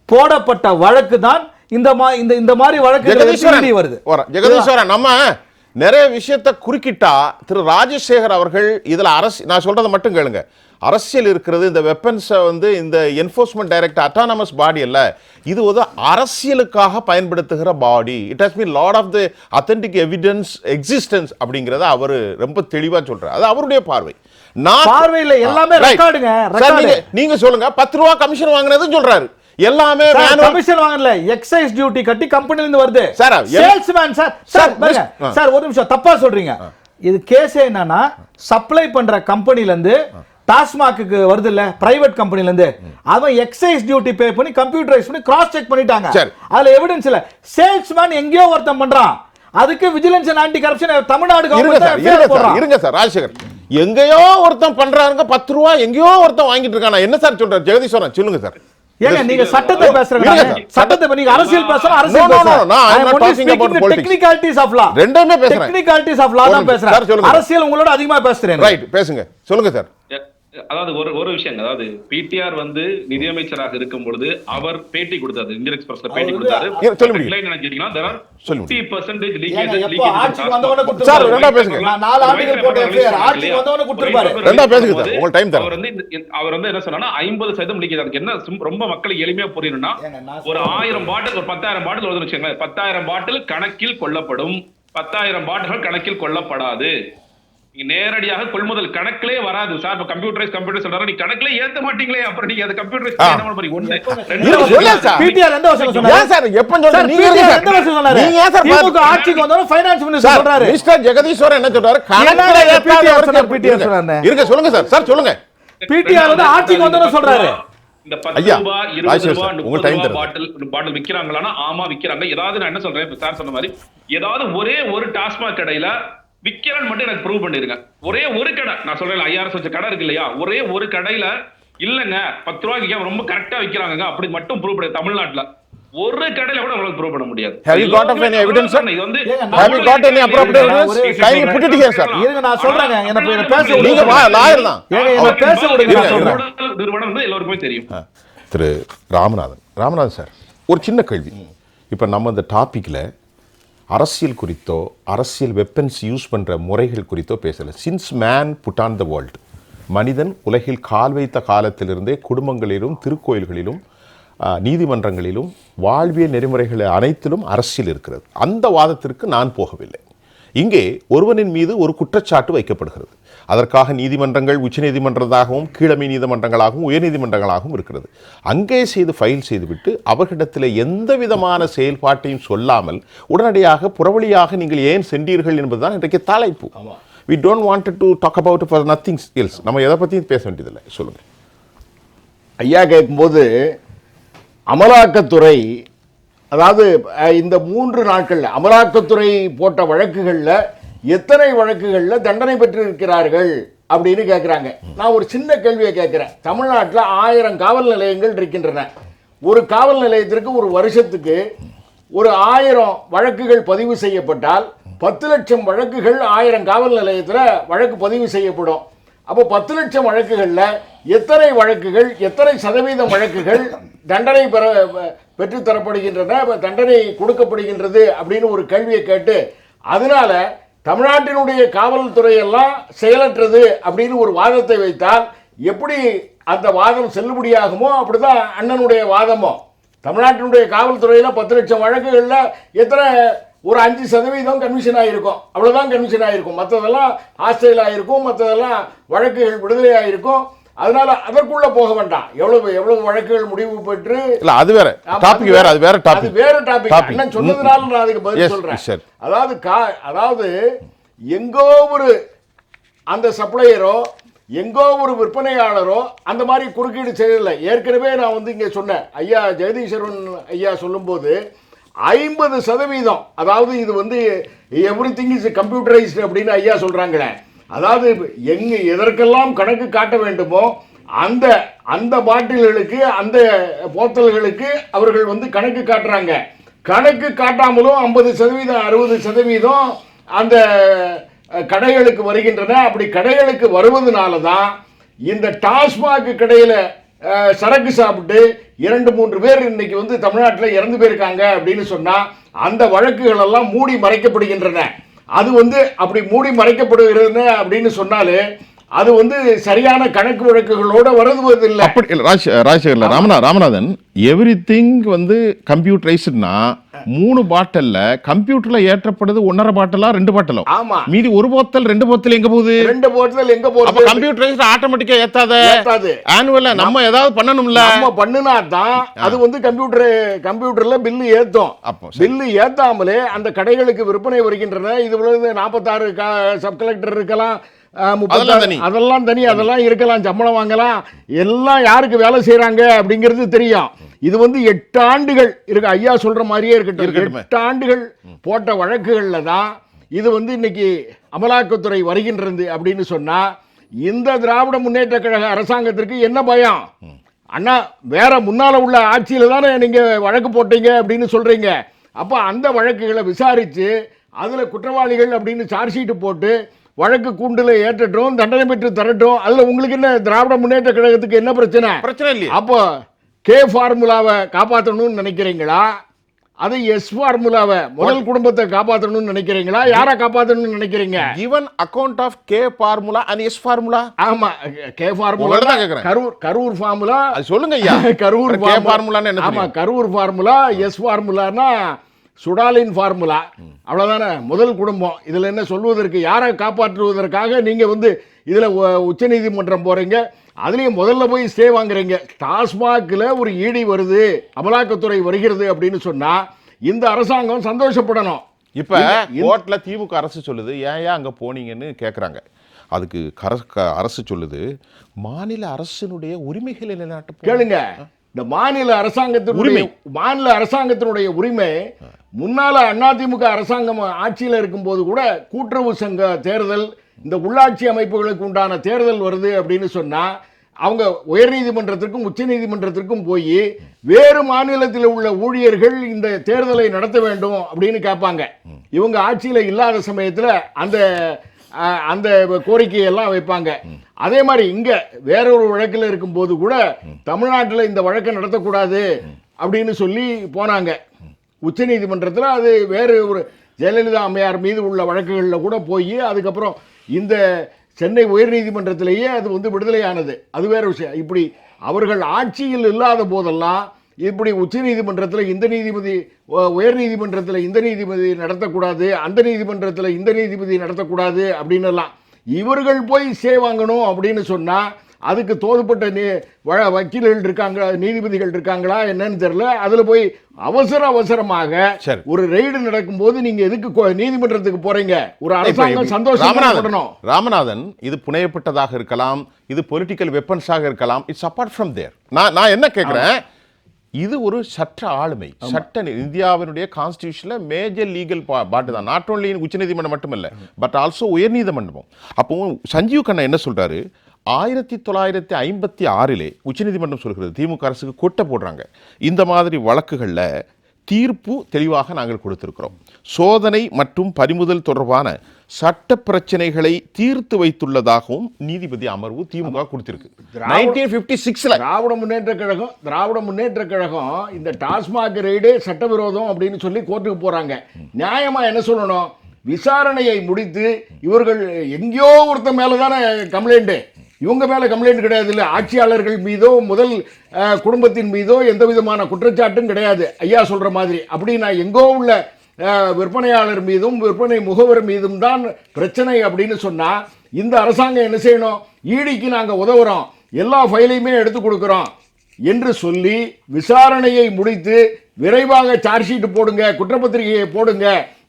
போடப்பட்ட வழக்கு தான் இந்த மாதிரி வழக்கு வருது. ஜெகதீஸ்வரன், நம்ம நிறைய விஷயத்தை குறுக்கிட்டா திரு ராஜசேகர் அவர்கள் இதுல நான் சொல்றதை மட்டும் கேளுங்க. அரசியல் இருக்கிறது, இந்த வெப்பன்ஸை வந்து இந்த என்ஃபோர்ஸ்மெண்ட் டைரக்டர் அட்டானமஸ் பாடி அல்ல, இது ஒரு அரசியலுக்காக பயன்படுத்துகிற body. It has been lot of the authentic evidence existence அப்படிங்கறத அவர் ரொம்ப தெளிவா சொல்றாரு. அது அவருடைய பார்வை. பார்வையில எல்லாமே ரெக்கார்டுங்க. நீங்க சொல்லுங்க, 10 ரூபாய் கமிஷன் வாங்குனதுன்னு சொல்றாரு. எல்லாமே கமிஷன் வாங்கல, எக்ஸைஸ் டியூட்டி கட்டி கம்பெனில இருந்து வருது. சேல்ஸ்மேன் சார் ஒரு நிமிஷம், தப்பா சொல்றீங்க. இது கேஸ் என்னன்னா சப்ளை பண்ற கம்பெனில இருந்து டாஸ்மாக்கு வருது இல்ல, பிரைவேட் கம்பெனில இருந்து, அவன் எக்ஸைஸ் டியூட்டி பே பண்ணி கம்ப்யூட்டரைஸ் பண்ணி கிராஸ் செக் பண்ணிட்டாங்க. அதுல எவிடன்ஸ் இல்ல. சேல்ஸ்மேன் எங்கேயோ ஒருத்தன் பண்றான், அதுக்கு vigilance and anti corruption Tamil Nadu government. இருங்க சார் ராஜசேகர், எங்கேயோ ஒருத்தன் பண்றாங்க, 10 ரூபாய் எங்கேயோ ஒருத்தன் வாங்கிட்டு இருக்கானா, என்ன சார் சொல்றாரு? ஜெகதீஸ்வரன் சொல்லுங்க சார். ஏங்க நீங்க சட்டத்தை பேசுறீங்க, சட்டத்தை நீங்க அரசியல் பேசணும், அரசியல் பேசணும். டெக்னிகாலிட்டிஸ் ஆஃப் லா ரெண்டுமே பேசுறேன். டெக்னிகாலிட்டிஸ் ஆஃப் லா தான் பேசுறேன். அரசியல் உங்களோட அதிகமா பேசுறேன். ரைட், பேசுங்க, சொல்லுங்க சார். அதாவது ஒரு விஷயம், அதாவது பிடிஆர் வந்து நிதியமைச்சராக இருக்கும் பொழுது அவர் பேட்டி கொடுத்தாரு, இந்தியன் எக்ஸ்பிரஸ்ல பேட்டி கொடுத்தாரு. நினைச்சீங்கன்னா there are 50% leakages சார். ரெண்டா பேசுங்க. நான் 4 ஆண்டுகள் போட்ட எஃப்ஐஆர் ஆட்சி வந்தவன கொடுத்திருப்பாரு. ரெண்டா பேசுங்க சார், உங்க டைம் தரேன். அவர் வந்து என்ன சொன்னானா 50% லீக்கேஜ். அதுக்கு என்ன ரொம்ப மக்களுக்கு எளிமையா புரியணும்னா, ஒரு 1000 பாட்டில், ஒரு 10,000 பாட்டில் வருதுன்னு வச்சுக்கோங்களேன். 10,000 பாட்டில் கணக்கில் கொள்ளப்படும், 10,000 பாட்டில்கள் கணக்கில் கொள்ளப்படாது. நீங்க நேரடியாக கொள்முதல் கணக்கிலே வராது சார். இப்ப கம்ப்யூட்டர் சொல்றாரு, நீ கணக்கிலே ஏத்த மாட்டீங்களே, அப்புறம் நீங்க அதை கம்ப்யூட்டரைஸ் என்ன பண்ண போறீங்க? ஒண்ணு சொல்லுங்க சார். பிடிஆர் எந்த வருஷம் சொன்னாரு? ஏன் சார் எப்ப சொல்றீங்க? நீங்க பிடிஆர் எந்த வருஷம் சொன்னாரு? நீங்க ஏன் சார் திமுக ஆட்சிக்கு வந்தவங்க ஃபைனான்ஸ் மினிஸ்டர் சொல்றாரு. மிஸ்டர் ஜெகதீஸ்வரன் என்ன சொல்றாரு? கணக்கிலே ஏத்தாதவருக்கு பிடிஆர் சொன்னாரு. இருங்க சொல்லுங்க சார். சார் சொல்லுங்க. பிடிஆர் வந்து ஆட்சிக்கு வந்தவங்க சொல்றாரு. இந்த 10 ரூபாய் 20 ரூபாய் 30 ரூபாய் பாட்டில் விக்கிறாங்களான்னா ஆமா விக்கிறாங்க. ஏதாவது நான் என்ன சொல்றேன் சார் சொன்ன மாதிரி ஏதாவது ஒரே ஒரு டாஸ்மாக் கடையில விக்கிறன்னு மட்டும் எனக்கு ப்ரூவ் பண்ணிருங்க. ஒரே ஒரு கடை நான் சொல்றேன், 5000 வச்ச கடை இருக்கு இல்லையா, ஒரே ஒரு கடையில இல்லங்க 10 ரூபாய்க்கு ரொம்ப கரெக்டா விக்கிறாங்க அப்படி மட்டும் ப்ரூவ் பண்ணி தமிழ்நாட்டுல ஒரு கடையில கூட உங்களுக்கு ப்ரூவ் பண்ண முடியாது. Have you got of any evidence sir? இது வந்து Have you got any appropriate evidence? Kindly put it here sir. இருங்க நான் சொல்றேங்க. என்ன பேச நீங்க லாயர் தான். ஏங்க என்ன பேச விடுங்க நான் சொல்றேன். நிறுவனம் வந்து எல்லாருக்குமே தெரியும். திரு ராமநாதன் சார், ஒரு சின்ன கேள்வி. இப்போ நம்ம இந்த டாப்பிக்கில் அரசியல் குறித்தோ அரசியல் வெப்பன்ஸ் யூஸ் பண்ணுற முறைகள் குறித்தோ பேசலை. Since man put on the world, மனிதன் உலகில் கால் வைத்த காலத்திலிருந்தே குடும்பங்களிலும் திருக்கோயில்களிலும் நீதிமன்றங்களிலும் வாழ்வியல் நெறிமுறைகள் அனைத்திலும் அரசியல் இருக்கிறது. அந்த வாதத்திற்கு நான் போகவில்லை. இங்கே ஒருவனின் மீது ஒரு குற்றச்சாட்டு வைக்கப்படுகிறது. அதற்காக நீதிமன்றங்கள் உச்ச நீதிமன்றத்தாகவும் கீழமை நீதிமன்றங்களாகவும் உயர்நீதிமன்றங்களாகவும் இருக்கிறது. அங்கே ஃபைல் செய்துவிட்டு அவர்களிடத்தில் எந்த விதமான செயல்பாட்டையும் சொல்லாமல் உடனடியாக புறவழியாக நீங்கள் ஏன் சென்றீர்கள் என்பதுதான் இன்றைக்கு தலைப்பு. We don't want to talk about for nothing else. நம்ம எதை பற்றியும் பேச வேண்டியதில்லை. சொல்லுங்க ஐயா. கேட்கும்போது அமலாக்கத்துறை, அதாவது இந்த 3 நாட்களில் அமலாக்கத்துறை போட்ட வழக்குகளில் எத்தனை வழக்குகளில் தண்டனை பெற்றிருக்கிறார்கள் அப்படின்னு கேட்குறாங்க. நான் ஒரு சின்ன கேள்வியை கேட்குறேன். தமிழ்நாட்டில் 1000 காவல் நிலையங்கள் இருக்கின்றன. ஒரு காவல் நிலையத்திற்கு ஒரு வருஷத்துக்கு ஒரு 1000 வழக்குகள் பதிவு செய்யப்பட்டால் 10 லட்சம் வழக்குகள் 1000 காவல் நிலையத்தில் வழக்கு பதிவு செய்யப்படும். அப்போ 10 லட்சம் வழக்குகளில் எத்தனை வழக்குகள், எத்தனை சதவீதம் வழக்குகள் தண்டனை பெற்றுத்தரப்படுகின்றன, தண்டனை கொடுக்கப்படுகின்றது அப்படின்னு ஒரு கேள்வியை கேட்டு, அதனால தமிழ்நாட்டினுடைய காவல்துறை எல்லாம் செயலற்றது அப்படின்னு ஒரு வாதத்தை வைத்தால் எப்படி அந்த வாதம் செல்லுபடியாகுமோ அப்படிதான் அண்ணனுடைய வாதமோ. தமிழ்நாட்டினுடைய காவல்துறையில் 10 லட்சம் வழக்குகளில் எத்தனை, ஒரு 5% கன்விஷன் ஆகிருக்கும், அவ்வளோதான் கன்விஷன் ஆகிருக்கும். மற்றதெல்லாம் ஹாஸ்டைல் ஆகிருக்கும், மற்றதெல்லாம் வழக்குகள் விடுதலை ஆகிருக்கும். அதனால அதற்குள்ள போக வேண்டாம். எவ்வளவு வழக்குகள் முடிவு பெற்று இல்ல, அது வேற டாபிக், வேற அது வேற டாபிக், அது வேற டாபிக். அண்ணன் சொன்னதுனால நான் அதுக்கு பதில் சொல்றேன். அதாவது எங்கோ ஒரு அந்த சப்ளையரோ எங்கோ ஒரு விற்பனையாளரோ அந்த மாதிரி குறுக்கீடு செய்யல. ஏற்கனவே நான் வந்து இங்கே சொன்னேன், ஐயா ஜெகதீஸ்வரன் ஐயா சொல்லும்போது 50%, அதாவது இது வந்து எவ்ரிதிங் இஸ் கம்ப்யூட்டரைஸ்டு அப்படின்னு ஐயா சொல்றாங்களே, அதாவது எதற்கெல்லாம் கணக்கு காட்ட வேண்டுமோ அந்த அந்த பாட்டில்களுக்கு அந்த போத்தல்களுக்கு அவர்கள் வந்து கணக்கு காட்டுறாங்க. கணக்கு காட்டாமலும் 50% 60% அந்த கடைகளுக்கு வருகின்றன. அப்படி கடைகளுக்கு வருவதனால தான் இந்த டாஸ்மாக் கடையில் சரக்கு சாப்பிட்டு 2-3 பேர் இன்னைக்கு வந்து தமிழ்நாட்டில் இறந்து போயிருக்காங்க அப்படின்னு சொன்னா அந்த வழக்குகள் எல்லாம் மூடி மறைக்கப்படுகின்றன. அது வந்து அப்படி மூடி மறைக்கப்படுகிறது அப்படின்னு சொன்னாலே அது வந்து சரியான கணக்கு வழக்குகளோட வருவதில்லை. அப்படி இல்லை ராஜசேகர் ராமநாதன், எவ்ரிதிங் வந்து கம்ப்யூட்டரைஸ்டுனா 3 பாட்டில்ல கம்ப்யூட்டர்ல ஏற்றப்படுது 1.5 பாட்டிலா 2 பாட்டிலோ. ஆமா, மீதி 1 போத்தல் 2 போத்தல் எங்க போகுது? 2 போத்தல் எங்க போகுது? அப்ப கம்ப்யூட்டரைஸ்ட் ஆட்டோமேட்டிக்கா ஏத்தாது. ஆனுவலா நம்ம ஏதாவது பண்ணணும்ல. நம்ம பண்ணுனா தான் அது வந்து கம்ப்யூட்டர்ல பில்லு ஏத்தும். பில்லு ஏத்தாமலே அந்த கடைகளுக்கு விற்பனை வருகின்றன. இது 46 சப் கலெக்டர் இருக்கலாம், அதெல்லாம் தனி, அதெல்லாம் இருக்கலாம், சம்பளம் வாங்கலாம், எல்லாம் யாருக்கு வேலை செய்யறாங்க அப்படிங்கிறது தெரியும். இது வந்து 8 ஆண்டுகள் இருக்கு, ஐயா சொல்ற மாதிரியே இருக்கட்டும், 8 ஆண்டுகள் போட்ட வழக்குகள்ல தான் இது வந்து இன்னைக்கு அமலாக்கத்துறை வருகின்றது அப்படின்னு சொன்னா இந்த திராவிட முன்னேற்ற கழக அரசாங்கத்திற்கு என்ன பயம்? அண்ணா வேற முன்னால உள்ள ஆட்சியில தானே நீங்க வழக்கு போட்டீங்க அப்படின்னு சொல்றீங்க. அப்ப அந்த வழக்குகளை விசாரிச்சு அதுல குற்றவாளிகள் அப்படின்னு சார்ஜ் ஷீட் போட்டு வழக்கு கூண்டுல ஏற்றட்டும், தண்டனை பெற்று தரட்டும். அதுல உங்களுக்கு என்ன, திராவிட முன்னேற்ற கழகத்துக்கு என்ன பிரச்சனை இல்லையா? அப்போ கே ஃபார்முலாவை காப்பாற்றணும்னு நினைக்கிறீங்களா? அது எஸ் ஃபார்முலாவை, முதல் குடும்பத்தை காப்பாற்றணும்னு நினைக்கிறீங்களா? யாரை காப்பாற்றணும்னு நினைக்கிறீங்க? given account of K formula and S formula. ஆமா, கே ஃபார்முலா தான் கேக்குறேன். கரூர் ஃபார்முலா அது சொல்லுங்க ஐயா. கரூர் கே ஃபார்முலான்னு என்ன? ஆமா, கரூர் ஃபார்முலா. எஸ் ஃபார்முலானா சுடாலின் ஃபார்முலா, அவ்வளோதானே முதல் குடும்பம். இதில் என்ன சொல்வதற்கு, யாரை காப்பாற்றுவதற்காக நீங்கள் வந்து இதில் உச்சநீதிமன்றம் போகிறீங்க, அதுலேயும் முதல்ல போய் ஸ்டே வாங்குறீங்க. டாஸ்மாகில் ஒரு ஈடி வருது, அமலாக்கத்துறை வருகிறது அப்படின்னு சொன்னால் இந்த அரசாங்கம் சந்தோஷப்படணும். இப்போ கோர்ட்டில் திமுக அரசு சொல்லுது, ஏன் அங்கே போனீங்கன்னு கேட்குறாங்க. அதுக்கு அரசு சொல்லுது, மாநில அரசினுடைய உரிமைகளை நிலைநாட்டு. கேளுங்க, இந்த மாநில அரசாங்கத்தினுடைய உரிமை முன்னால அதிமுக அரசாங்கம் ஆட்சியில் இருக்கும்போது கூட கூட்டுறவு சங்க தேர்தல், இந்த உள்ளாட்சி அமைப்புகளுக்கு உண்டான தேர்தல் வருது அப்படின்னு சொன்னா அவங்க உயர்நீதிமன்றத்திற்கும் உச்ச நீதிமன்றத்திற்கும் போய் வேறு மாநிலத்தில் உள்ள ஊழியர்கள் இந்த தேர்தலை நடத்த வேண்டும் அப்படின்னு கேட்பாங்க. இவங்க ஆட்சியில் இல்லாத சமயத்தில் அந்த அந்த கோரிக்கையெல்லாம் வைப்பாங்க. அதே மாதிரி இங்க வேறொரு வழக்கில் இருக்கும்போது கூட தமிழ்நாட்டில் இந்த வழக்கை நடத்தக்கூடாது அப்படின்னு சொல்லி போனாங்க உச்ச நீதிமன்றத்தில். அது வேறு ஒரு ஜெயலலிதா அம்மையார் மீது உள்ள வழக்குகளில் கூட போய் அதுக்கப்புறம் இந்த சென்னை உயர்நீதிமன்றத்திலேயே அது வந்து விடுதலையானது. அது வேற விஷயம். இப்படி அவர்கள் ஆட்சியில் இல்லாத போதெல்லாம் இப்படி உச்ச நீதிமன்றத்தில் இந்த நீதிபதி, உயர் நீதிமன்றத்தில் இந்த நீதிபதி நடத்தக்கூடாது, அந்த நீதிமன்றத்தில் இந்த நீதிபதி நடத்தக்கூடாது அப்படின்னு எல்லாம் இவர்கள் போய் வாங்கணும் அப்படின்னு சொன்னா அதுக்கு தோதுப்பட்ட வக்கீல்கள் இருக்காங்க, நீதிபதிகள் இருக்காங்களா என்னன்னு தெரியல. அதுல போய் அவசரமாக ஒரு ரெய்டு நடக்கும் போது நீங்க எதுக்கு நீதிமன்றத்துக்கு போறீங்க? ஒரு அரசாங்கம் சந்தோஷம். ராமநாதன், இது புனையப்பட்டதாக இருக்கலாம், இது பொலிட்டிக்கல் வெப்பன்ஸாக இருக்கலாம். இட்ஸ் அபார்ட் ஃப்ரம் தேர். நான் என்ன கேட்கிறேன், இது ஒரு சட்ட ஆளுமை, சட்ட இந்தியாவினுடைய கான்ஸ்டிடியூஷன்ல மேஜர் லீகல் பாட்டு தான். நாட் ஓன்லி உச்சநீதிமன்றம் மட்டுமல்ல, பட் ஆல்சோ உயர்நீதிமன்றம். அப்போ சஞ்சீவ் கண்ணா என்ன சொல்றாரு, 1956 உச்சநீதிமன்றம் சொல்கிறது, திமுக அரசுக்கு கொட்டை போடுறாங்க, இந்த மாதிரி வழக்குகளில் தீர்ப்பு தெளிவாக நாங்கள் கொடுத்திருக்கிறோம், சோதனை மற்றும் பறிமுதல் தொடர்பான சட்ட பிரச்சனைகளை தீர்த்து வைத்துள்ளதாகவும் நீதிபதி அமர்வு திமுக கொடுத்திருக்கு. 1956 திராவிட முன்னேற்ற கழகம் இந்த டாஸ்மாக் ரெய்டு சட்டவிரோதம் அப்படின்னு சொல்லி கோர்ட்டுக்கு போறாங்க. நியாயமா என்ன சொல்லணும், விசாரணையை முடித்து இவர்கள் எங்கேயோ ஒருத்தர் மேலதானே கம்ப்ளைண்ட், இவங்க மேல கம்ப்ளைண்ட் கிடையாது. இல்லை ஆட்சியாளர்கள் மீதோ முதல் குடும்பத்தின் மீதோ எந்த விதமான குற்றச்சாட்டும் கிடையாது ஐயா சொல்ற மாதிரி. அப்படின்னா எங்கோ உள்ள விற்பனையாளர் மீதும் விற்பனை முகவர் மீதும் தான் பிரச்சனை அப்படின்னு சொன்னா இந்த அரசாங்கம் என்ன செய்யணும், ஈடிக்கு நாங்க உதவுறோம், எல்லா ஃபைலையுமே எடுத்து கொடுக்கிறோம் என்று சொல்லி விசாரணையை முடித்து விரைவாக சார்ஜ் ஷீட் போடுங்க, குற்றப்பத்திரிகையை போடுங்க,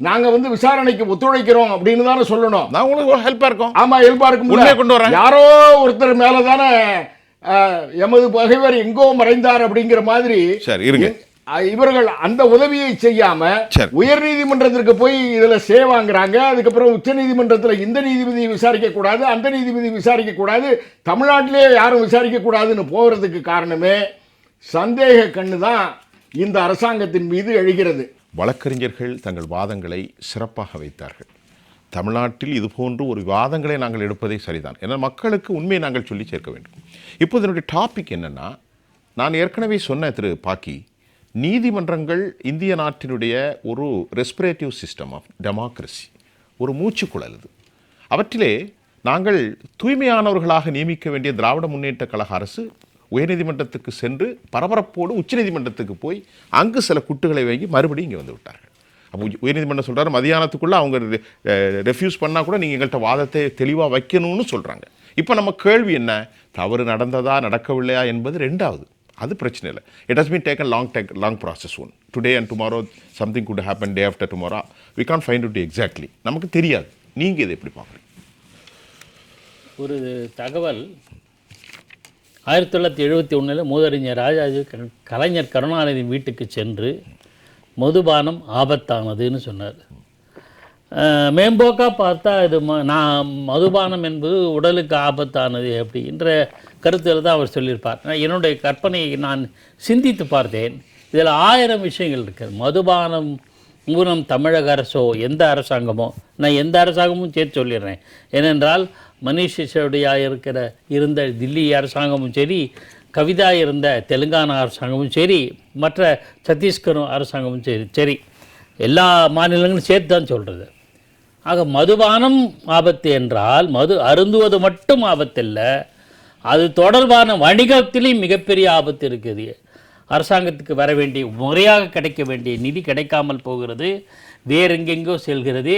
நாங்க வந்து விசாரணைக்கு ஒத்துழைக்கிறோம் அப்படின்னு தானே சொல்லணும். நான் உங்களுக்கு ஹெல்ப்பா இருக்கும். ஆமா, ஹெல்ப்பா இருக்கும். யாரோ ஒருத்தர் மேலதானே எமது பகைவர் எங்கோ மறைந்தார் அப்படிங்கிற மாதிரி இவர்கள் அந்த உதவியை செய்யாம உயர் நீதிமன்றத்திற்கு போய் இதுல வாங்குறாங்க. அதுக்கப்புறம் உச்ச நீதிமன்றத்தில் இந்த நீதிபதி விசாரிக்க கூடாது, அந்த நீதிபதி விசாரிக்க கூடாது, தமிழ்நாட்டிலே யாரும் விசாரிக்க கூடாதுன்னு போகிறதுக்கு காரணமே சந்தேக கண்ணு தான் இந்த அரசாங்கத்தின் மீது எழுகிறது. வழக்கறிஞர்கள் தங்கள் வாதங்களை சிறப்பாக வைத்தார்கள். தமிழ்நாட்டில் இதுபோன்று ஒரு வாதங்களை நாங்கள் எடுப்பதே சரிதான், ஏன்னா மக்களுக்கு உண்மையை நாங்கள் சொல்லி சேர்க்க வேண்டும். இப்போது என்னுடைய டாபிக் என்னன்னா, நான் ஏற்கனவே சொன்ன திரு பாக்கி, நீதிமன்றங்கள் இந்திய நாட்டினுடைய ஒரு ரெஸ்பிரேட்டிவ் சிஸ்டம் ஆஃப் டெமோக்ரஸி, ஒரு மூச்சுக்குழல். இது அவற்றிலே நாங்கள் தூய்மையானவர்களாக நியமிக்க வேண்டிய திராவிட முன்னேற்ற கழக அரசு உயர்நீதிமன்றத்துக்கு சென்று பரபரப்போடு உச்சநீதிமன்றத்துக்கு போய் அங்கு சில குட்டுகளை வாங்கி மறுபடியும் இங்கே வந்து விட்டார்கள். அப்போ உயர்நீதிமன்றம் சொல்கிறாரு, மதியானத்துக்குள்ளே அவங்க ரெஃப்யூஸ் பண்ணால் கூட நீங்கள் எங்கள்கிட்ட வாதத்தை தெளிவாக வைக்கணும்னு சொல்கிறாங்க. இப்போ நம்ம கேள்வி என்ன, தவறு நடந்ததா நடக்கவில்லையா என்பது ரெண்டாவது, அது பிரச்சனை இல்லை. It has been taken long process. One today and tomorrow something good happen, day after tomorrow we can find out exactly, நமக்கு தெரியாது. நீங்கள் இதை எப்படி பார்க்குறீங்க? ஒரு தகவல் 1971 மூதறிஞர் ராஜாஜி கலைஞர் கருணாநிதி வீட்டுக்கு சென்று மதுபானம் ஆபத்தானதுன்னு சொன்னார். மேம்போக்காக பார்த்தா இது நான் மதுபானம் என்பது உடலுக்கு ஆபத்தானது அப்படின்ற கருத்தில் தான் அவர் சொல்லியிருப்பார். என்னுடைய கற்பனையை நான் சிந்தித்து பார்த்தேன். இதில் 1000 விஷயங்கள் இருக்குது. மதுபானம் மூலம் தமிழக அரசோ எந்த அரசாங்கமோ, நான் எந்த அரசாங்கமும் சேர்த்து சொல்லிடுறேன், ஏனென்றால் மனிஷ் சிசோடியா இருந்த தில்லி அரசாங்கமும் சரி, கவிதா இருந்த தெலுங்கானா அரசாங்கமும் சரி, மற்ற சத்தீஸ்கர் அரசாங்கமும் சரி எல்லா மாநிலங்களும் சேர்த்து தான் சொல்கிறது. ஆக மதுபானம் ஆபத்து என்றால் மது அருந்துவது மட்டும் ஆபத்தில்லை, அது தொடர்பான வணிகத்திலேயும் மிகப்பெரிய ஆபத்து இருக்குது. அரசாங்கத்துக்கு வர வேண்டிய முறையாக கிடைக்க வேண்டிய நிதி கிடைக்காமல் போகிறது, வேறெங்கெங்கோ செல்கிறது.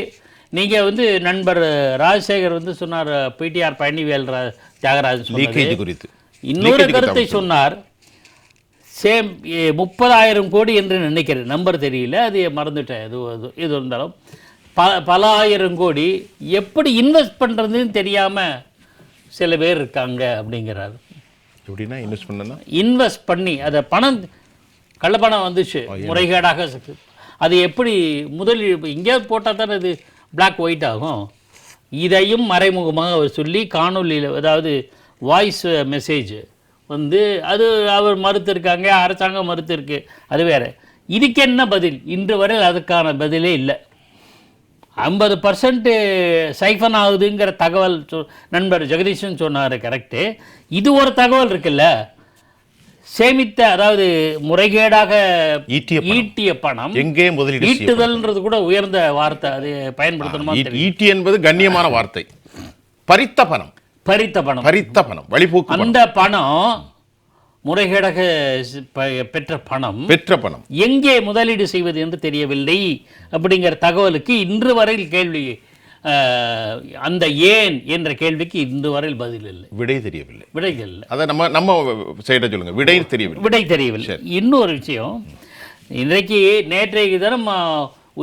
நீங்கள் வந்து நண்பர் ராஜசேகர் வந்து சொன்னார், பிடிஆர் பழனிவேல் தியாகராஜன் லீக்கேஜ் குறித்து இன்னொரு கருத்தை சொன்னார். சேம் 30,000 கோடி என்று நினைக்கிறேன், நம்பர் தெரியல, அது மறந்துட்டேன். இது இருந்தாலும் பல ஆயிரம் கோடி எப்படி இன்வெஸ்ட் பண்ணுறதுன்னு தெரியாமல் சில பேர் இருக்காங்க அப்படிங்கிறாரு. எப்படின்னா இன்வெஸ்ட் பண்ணி அதை பணம் கள்ளப்பணம் வந்துச்சு முறைகேடாக, அது எப்படி முதலீடு எங்கேயாவது போட்டால் தானே இது பிளாக் ஒயிட் ஆகும். இதையும் மறைமுகமாக அவர் சொல்லி காணொலியில், அதாவது வாய்ஸ் மெசேஜ் வந்து அது அவர் மறுத்திருக்காங்க, அரசாங்கம் மறுத்திருக்கு, அது வேற. இதுக்கு என்ன பதில்? இன்று வரை அதுக்கான பதிலே இல்லை. 50% சைஃபன் ஆகுதுங்கிற தகவல் நண்பர் ஜெகதீஷன் சொன்னார், கரெக்டு. இது ஒரு தகவல் இருக்குல்ல, சேமித்த, அதாவது முறைகேடாக ஈட்டிய பணம் எங்கே முதலீடு ஈட்டுதல்ன்றது கூட உயர்ந்த வார்த்தை, அது பயன்படுத்தணுமா? ஈட்டி என்பது கண்ணியமான வார்த்தை. பறித்த பணம் வழிபோக்கு அந்த பணம் முறைகேடாக பெற்ற பணம் எங்கே முதலீடு செய்வது என்று தெரியவில்லை அப்படிங்கிற தகவலுக்கு இன்று வரையில் கேள்வி, அந்த ஏன் என்ற கேள்விக்கு இன்று வரையில் பதில் இல்லை, விடை தெரியவில்லை. அதை நம்ம சைட சொல்லுங்க, விடை தெரியவில்லை. இன்னொரு விஷயம், இன்றைக்கு நேற்றைக்கு தினம்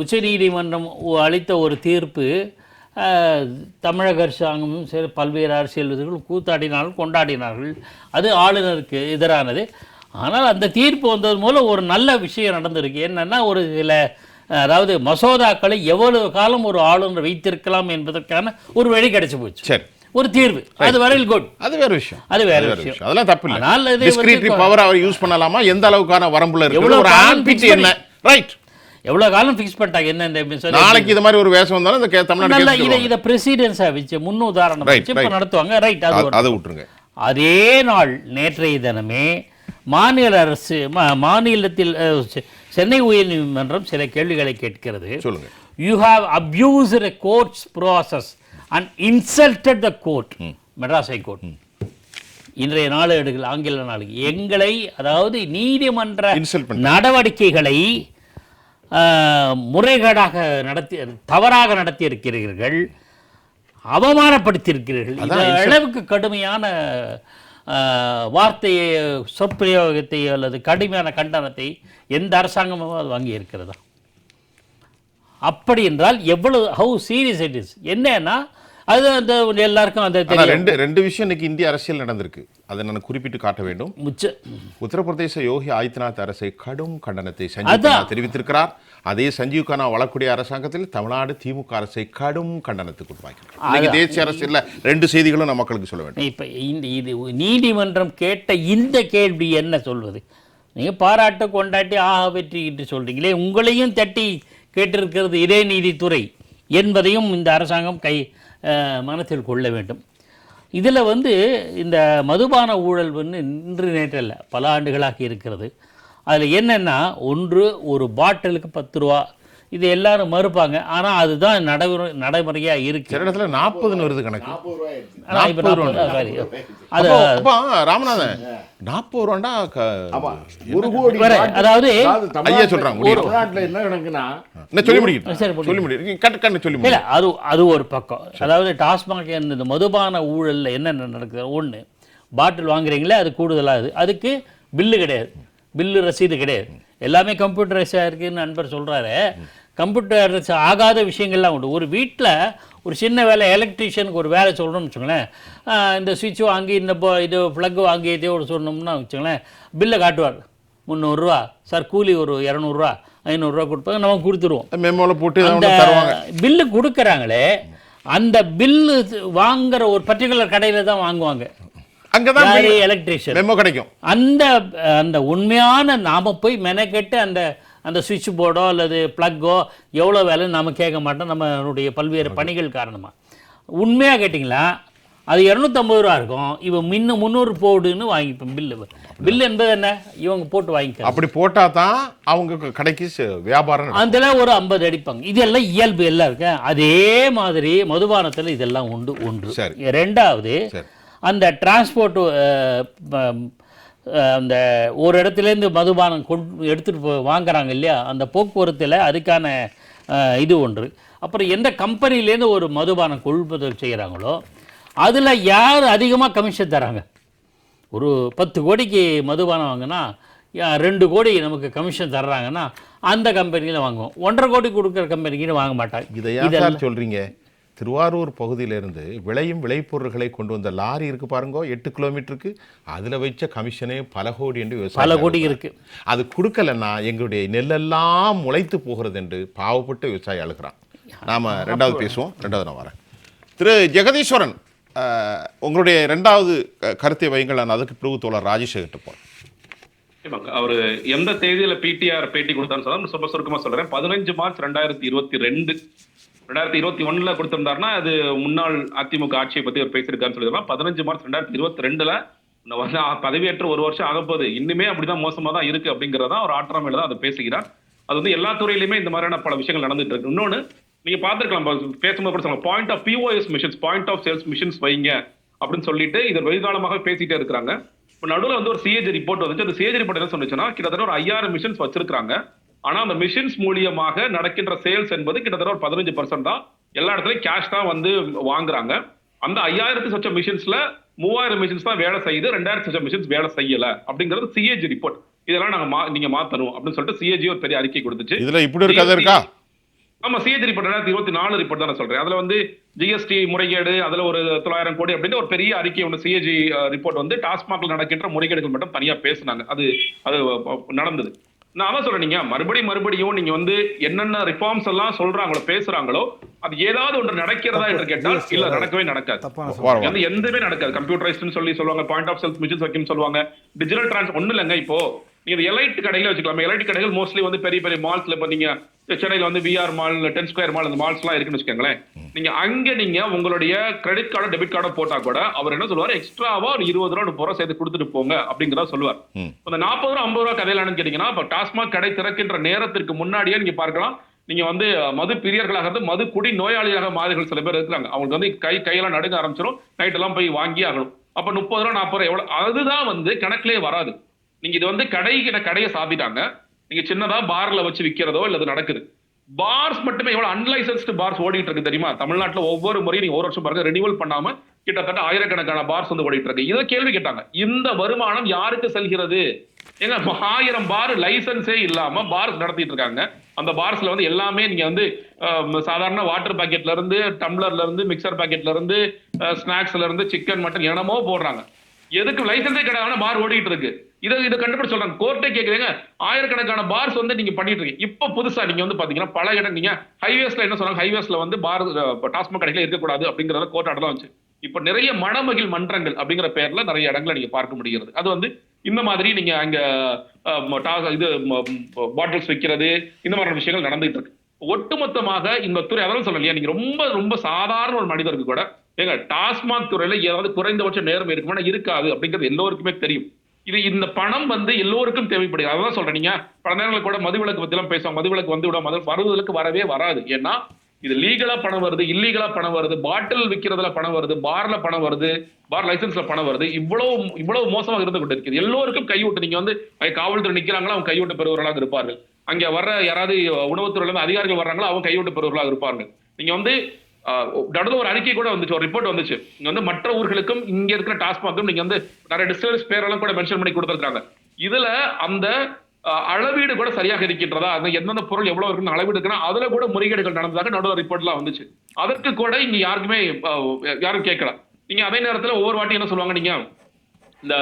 உச்சநீதிமன்றம் அளித்த ஒரு தீர்ப்பு, தமிழக அரசாங்கமும் சரி பல்வேறு அரசியல்வாதிகள் கூத்தாடினார்கள், கொண்டாடினார்கள், அது ஆளுநருக்கு எதிரானது. ஆனால் அந்த தீர்ப்பு வந்தது மூலம் ஒரு நல்ல விஷயம் நடந்திருக்கு. என்னென்னா, ஒரு சில, அதாவது மசோதாக்களை எவ்வளவு காலம் ஒரு ஆளுநர் வைத்திருக்கலாம் என்பதற்கான ஒரு வழி கிடைச்சி போச்சு, சரி, ஒரு தீர்வு. அது வரையில் குட், அது வேற விஷயம், அதெல்லாம் தப்பு இல்லை. ஆனால் டிஸ்கிரிட்டரி பவர் அவர் யூஸ் பண்ணலாமா, எந்த அளவுக்கான வரம்புல இருக்கு, ஒரு ஆம்பிட் என்ன, ரைட், எவ்வளவு காலம் ஃபிக்ஸ் பண்ணிட்டாங்க என்ன, நாளைக்கு இது மாதிரி ஒரு வேஷம் வந்தாலும் இந்த தமிழ்நாடு இதை பிரசிடென்ஸா வச்சு முன்னுதாரணம் வச்சு இப்ப நடத்துவாங்க, ரைட், அதை விட்டுருங்க. அதே நாள் நேற்றைய தினமே மாநில அரசு, மாநிலத்தில் சென்னை உயர்நீதிமன்றம் சில கேள்விகளை கேட்கிறது. சொல்லுங்க. You have abused a court's process and insulted the court, Madras high court. இன்றைய நாளேடுகள், ஆங்கில நாளுக்கு, எங்களை, அதாவது நீதிமன்ற நடவடிக்கைகளை முறைகேடாக தவறாக நடத்தியிருக்கிறீர்கள், அவமானப்படுத்தியிருக்கிறீர்கள். இந்த அளவுக்கு கடுமையான வார்த்தையை, சொற்பிரயோகத்தை அல்லது கடுமையான கண்டனத்தை எந்த அரசாங்கமும் அது வாங்கி இருக்கிறதா? அப்படி என்றால் எவ்வளவு, ஹவு சீரியஸ் இட் இஸ். என்னன்னா, அது அந்த எல்லாருக்கும் அந்த ரெண்டு விஷயம் இன்னைக்கு இந்திய அரசியல் நடந்திருக்கு, அதை நான் குறிப்பிட்டு காட்ட வேண்டும். உத்தரப்பிரதேச யோகி ஆதித்யநாத் அரசை கடும் கண்டனத்தை சஞ்சீவ் தெரிவித்திருக்கிறார். அதே சஞ்சீவ் கண்ணா வளக்கூடிய அரசாங்கத்தில் தமிழ்நாடு திமுக அரசை கடும் கண்டனத்துக்கு உட்பாய்க்கிறார். தேசிய அரசியல் ரெண்டு செய்திகளும் நம்ம மக்களுக்கு சொல்ல வேண்டும். இப்ப இது நீதிமன்றம் கேட்ட இந்த கேள்வி என்ன சொல்வது? நீங்க பாராட்டு கொண்டாட்டி வெற்றி என்று சொல்றீங்களே, உங்களையும் தட்டி கேட்டிருக்கிறது இதே நீதித்துறை என்பதையும் இந்த அரசாங்கம் மனத்தில் கொள்ள வேண்டும். இதில் வந்து இந்த மதுபான ஊழல் வந்து இன்று நேற்றல்ல, பல ஆண்டுகளாக இருக்கிறது. அதில் என்னென்னா, ஒன்று, ஒரு பாட்டிலுக்கு 10 ரூபா, இது எல்லாரும் மறுப்பாங்க, ஆனால் அதுதான் நடைமுறையாக இருக்கு. சில இடத்துல 40 வருது கணக்கு. ராமநாதன் 40 ரூபாண்டா, அதாவது ஐயா சொல்றாங்க. என்ன கணக்குன்னா, அது ஒரு பக்கம். அதாவது டாஸ்மாக் இந்த மதுபான ஊழல்ல என்னென்ன நடக்குது? ஒன்று, பாட்டில் வாங்குறீங்களே, அது கூடுதலாகுது, அதுக்கு பில்லு கிடையாது, பில்லு ரசீது கிடையாது, எல்லாமே கம்ப்யூட்டரைஸாக இருக்குன்னு நண்பர் சொல்கிறாரு. கம்ப்யூட்டரைஸ் ஆகாத விஷயங்கள்லாம் உண்டு. ஒரு வீட்டில் ஒரு சின்ன வேலை, எலக்ட்ரீஷியனுக்கு ஒரு வேலை சொல்லணும்னு வச்சுக்கோங்களேன், இந்த சுவிட்ச் வாங்கி இந்த இது ப்ளக் வாங்கி எதையோ ஒரு சொல்லணும்னா வச்சுக்கோங்களேன், பில்லை காட்டுவார். 300 ரூபா சார், கூலி ஒரு 200 ரூபா 500 ரூபா கொடுப்பாங்க, நம்ம கொடுத்துருவோம். மெமோவில் போட்டு அந்த பில்லு கொடுக்குறாங்களே, அந்த பில்லு வாங்குற ஒரு பர்டிகுலர் கடையில் தான் வாங்குவாங்க, அங்கதான் எலக்ட்ரீஷியன் மெமோ கிடைக்கும். அந்த உண்மையான நாம போய் மெனக்கெட்டு அந்த சுவிட்ச் போர்டோ அல்லது பிளக்கோ எவ்வளோ வேலை நம்ம கேட்க மாட்டோம், நம்மளுடைய பல்வேறு பணிகள் காரணமாக. உண்மையாக கேட்டிங்களா, அது 250 ரூபா இருக்கும், இவன் 300 போடுன்னு வாங்கிப்போம். பில்லு என்பது என்ன, இவங்க போட்டு வாங்கிக்க, அப்படி போட்டால் தான் அவங்க கடைக்கு வியாபாரம். அதில் ஒரு 50 அடிப்பாங்க. இதெல்லாம் இயல்பு எல்லாம் இருக்கு. அதே மாதிரி மதுபானத்தில் இதெல்லாம் உண்டு. ஒன்று. ரெண்டாவது, அந்த டிரான்ஸ்போர்ட் அந்த ஒரு இடத்துலேருந்து மதுபானம் எடுத்துகிட்டு வாங்குறாங்க இல்லையா, அந்த போக்குவரத்தில் அதுக்கான இது ஒன்று. அப்புறம் எந்த கம்பெனிலேருந்து ஒரு மதுபானம் கொள்முதல் செய்கிறாங்களோ அதில் யார் அதிகமாக கமிஷன் தராங்க. ஒரு 10 கோடிக்கு மதுபானம் வாங்கினா 2 கோடி நமக்கு கமிஷன் தர்றாங்கன்னா அந்த கம்பெனியில் வாங்குவோம். 1.5 கோடி கொடுக்குற கம்பெனிக்கு வாங்க மாட்டாங்க. இதை யார் சொல்கிறீங்க? திருவாரூர் பகுதியிலிருந்து விளையும் விளைபொருட்களை கொண்டு வந்த லாரி இருக்கு பாருங்க, 8 கிலோமீட்டருக்கு, அதில் வச்ச கமிஷனே பல கோடி என்று பல கோடி இருக்கு. அது கொடுக்கலன்னா எங்களுடைய நெல்லெல்லாம் முளைத்து போகிறது என்று பாவப்பட்ட விவசாயி அழுகிறான். நாம் ரெண்டாவது பேசுவோம். ரெண்டாவது நான் வரேன். திரு ஜெகதீஸ்வரன், உங்களுடைய ரெண்டாவது கருத்தை வைங்கள். நான் அதுக்கு பிறகு தோழர் ராஜசேகர்கிட்ட போகிறேன். அவர் எந்த தேதியில பிடிஆர் பேட்டி கொடுத்தான்னு சொன்னா ரொம்ப சுருக்கமா சொல்றேன். 15 மார்ச் 2022 2021 கொடுத்திருந்தாருன்னா அது முன்னாள் அதிமுக ஆட்சியை பத்தி அவர் பேசியிருக்காருன்னு சொல்லியிருக்கலாம். 15 மார்ச் 2022 பதவியேற்ற 1 வருஷம் ஆகப்போகுது, இன்னுமே அப்படிதான் மோசமா தான் இருக்கு அப்படிங்கறதான் ஒரு ஆற்றாமையில தான் அதை பேசுகிறார். அது வந்து எல்லா துறையிலுமே இந்த மாதிரியான பல விஷயங்கள் நடந்துட்டு இருக்கு. இன்னொன்னு நீங்க பாத்துருக்கலாம், பேசும்போது கூட சொல்லுங்க, point of POS machines, point of sales machines வைங்க அப்படின்னு சொல்லிட்டு இதை வெகுகாலமாக பேசிட்டே இருக்கிறாங்க. இப்போ நடுவில் வந்து ஒரு சிஏஜி ரிப்போர்ட் வந்துச்சு. அந்த சிஏஜி ரிப்போர்ட் என்ன சொன்னுச்சுன்னா, கிட்டத்தட்ட ஒரு 5000 மிஷின்ஸ் வச்சிருக்காங்க. ஆனா அந்த மிஷின்ஸ் மூலியமாக நடக்கின்ற சேல்ஸ் என்பது கிட்டத்தட்ட ஒரு 15% தான். எல்லா இடத்துலயும் கேஷ் தான் வந்து வாங்குறாங்க. அந்த 5000 சொச்ச மிஷின்ஸ்ல 3000 மிஷின்ஸ் தான் வேலை செய்யுது, 2000 சொச்ச மிஷின்ஸ் வேலை செய்யல அப்படிங்கிறது சிஏஜி ரிப்போர்ட். இதெல்லாம் நீங்க மாத்தணும் அப்படின்னு சொல்லிட்டு சிஏஜி ஒரு பெரிய அறிக்கை கொடுத்துச்சு. இதுல இப்படி இருக்காது இருக்கா? ஆமா, சிஏஜி ரிப்போர்ட் 2024 ரிப்போர்ட் தான் நான் சொல்றேன். அதுல வந்து ஜிஎஸ்டி முறைகேடு, அதுல ஒரு 900 கோடி அப்படின்னு ஒரு பெரிய அறிக்கை ஒன்று சிஏஜி ரிப்போர்ட் வந்து டாஸ்மாக்ல நடக்கின்ற முறைகேடுகள் மட்டும் தனியா பேசினாங்க. அது நடந்தது. நான் அதான் சொல்றேன், நீங்க மறுபடியும் நீங்க வந்து என்னென்ன ரிஃபார்ம்ஸ் எல்லாம் சொல்றாங்களோ பேசுறாங்களோ அது ஏதாவது ஒன்று நடக்கிறதா என்று கேட்டால் இல்ல, நடக்கவே நடக்காது. எதுவுமே நடக்காது. கம்ப்யூட்டரைஸ்ட்னு சொல்லுவாங்க, பாயிண்ட் ஆஃப் சேல்ஸ் மிஷின்ஸ் வைக்கணும்னு சொல்லுவாங்க, டிஜிட்டல் டிரான்ஸ் ஒண்ணு இல்லைங்க. இப்போ நீங்க எலைட் கடையில வச்சுக்கலாம். எலைட் கடைகள் மோஸ்ட்லி வந்து பெரிய பெரிய மால்ஸ்ல, இப்ப நீங்க சென்னையில வந்து விஆர் மால், 10 ஸ்கொயர் மால், அந்த மால்ஸ் எல்லாம் இருக்குன்னு வச்சுக்கோங்களேன். நீங்க அங்க நீங்க உங்களுடைய கிரெடிட் கார்டு டெபிட் கார்டை போட்டா கூட அவர் என்ன சொல்லுவார், எக்ஸ்ட்ராவா ஒரு 20 ரூபா 30 ரூபா சேர்த்து கொடுத்துட்டு போங்க அப்படிங்கிறத சொல்லுவார். அந்த 40 ரூபா 50 ரூபா கதையிலான்னு கேட்டீங்கன்னா, இப்ப டாஸ்மாக் கடை திறக்கின்ற நேரத்திற்கு முன்னாடியே நீங்க பார்க்கலாம், நீங்க வந்து மது பிரியர்களாக இருந்து மது குடி நோயாளியாக மாறுகள் சில பேர் இருக்கிறாங்க. அவங்களுக்கு வந்து கையெல்லாம் நடுங்க ஆரம்பிச்சிடும், நைட் எல்லாம் போய் வாங்கி ஆகணும். அப்ப 30 ரூபா 40 ரூபா எவ்வளவு, அதுதான் வந்து கணக்கிலே வராது. நீங்க இது வந்து கடையை சாத்திட்டாங்க. நீங்க சின்னதா பார்ல வச்சு விக்கிறதோ இல்ல அது நடக்குது. பார்ஸ் மட்டுமே எவ்வளவு அன்லைசன்ஸ்டு பார்ஸ் ஓடிட்டு இருக்கு தெரியுமா? தமிழ்நாட்டுல ஒவ்வொரு முறையும் நீங்க 1 வருஷம் பாருங்க, ரெனியூவல் பண்ணாம கிட்டத்தட்ட 1000கணக்கான பார்ஸ் வந்து ஓடிட்டு இருக்கு. இதை கேள்வி கேட்டாங்க, இந்த வருமானம் யாருக்கு செல்கிறது? ஏங்க 1000 பார் லைசன்ஸே இல்லாம பார்ஸ் நடத்திட்டு இருக்காங்க. அந்த பார்ஸ்ல வந்து எல்லாமே நீங்க வந்து சாதாரண வாட்டர் பாக்கெட்ல இருந்து, டம்ளர்ல இருந்து, மிக்சர் பாக்கெட்ல இருந்து, ஸ்நாக்ஸ்ல இருந்து, சிக்கன் மட்டன் என்னமோ போடுறாங்க. எதுக்கு லைசன்ஸே கிடையாது, பார் ஓடிட்டு இருக்கு. இதை கண்டுபிடிச்சு சொல்றாங்க. கோர்ட்டே கேக்குறீங்க, 1000கணக்கான பார்ஸ் வந்து நீங்க பண்ணிட்டு இருக்கீங்க. இப்ப புதுசா நீங்க வந்து பாத்தீங்கன்னா பல இடம் நீங்க ஹைவேஸ்ல என்ன சொன்னாங்க, ஹைவேஸ்ல வந்து பார் டாஸ்மாக் கடைகள் இருக்கக்கூடாது அப்படிங்கறத கோர்ட் ஆர்டர் வந்துச்சு. இப்ப நிறைய மணமகிழ் மன்றங்கள் அப்படிங்கிற பேர்ல நிறைய இடங்களை நீங்க பார்க்க முடிகிறது. அது வந்து இந்த மாதிரி நீங்க அங்க இது பாட்டில்ஸ் வைக்கிறது, இந்த மாதிரி விஷயங்கள் நடந்துட்டு இருக்கு. ஒட்டுமொத்தமாக இந்த துறை, அதெல்லாம் சொல்லலையா, நீங்க ரொம்ப ரொம்ப சாதாரண ஒரு மனிதருக்கு கூட ஏங்க டாஸ்மாக் துறையில ஏதாவது குறைந்தபட்ச நேரம் இருக்குமா? இருக்காது அப்படிங்கிறது எல்லோருக்குமே தெரியும். இந்த பணம் வந்து எல்லோருக்கும் தேவைப்படுது. அதான் சொல்றேன், நீங்க பல நேரங்களில் கூட மதுவிலக்கு பத்தி எல்லாம் பேசுவாங்க. மதுவிலக்கு வந்து விட வருவதற்கு வரவே வராது. ஏன்னா இது லீகலா பணம் வருது, இல்லீகலா பணம் வருது, பாட்டில் விற்கிறதுல பணம் வருது, பார்ல பணம் வருது, பார் லைசன்ஸ்ல பணம் வருது. இவ்வளவு மோசமாக இருந்து கொண்டு இருக்குது. எல்லோருக்கும் கையூட்டு. நீங்க வந்து காவல்துறை நிக்கிறாங்களா, அவங்க கையூட்டு பெறுவர்களாக இருப்பார்கள். அங்க வர்ற யாராவது உணவுத்துறையில இருந்து அதிகாரிகள் வர்றாங்களோ அவங்க கையூட்டு பெறுவர்களாக இருப்பார்கள். நீங்க வந்து நடுவில் ஒரு அறிக்கை கூட வந்துச்சு, ஒரு ரிப்போர்ட் வந்துச்சு. இங்க வந்து மற்ற ஊர்களுக்கும் இங்க இருக்கிற டாஸ்மாக்கும் நீங்க வந்து நிறைய டிஸ்டர்ஸ் பேரெல்லாம் கூட மென்ஷன் பண்ணி கொடுத்துருக்காங்க. இதுல அந்த அளவீடு கூட சரியாக இருக்கின்றதா, அது எந்தெந்த பொருள் எவ்வளவு இருக்குன்னு அளவீடு இருக்குன்னா அதுல கூட முறைகேடுகள் நடந்ததாக நடுவில் ரிப்போர்ட் எல்லாம் வந்துச்சு. அதற்கு கூட இங்க யாரும் கேட்கல. நீங்க அதே நேரத்துல ஒவ்வொரு வாட்டி என்ன சொல்லுவாங்க, நீங்க இந்த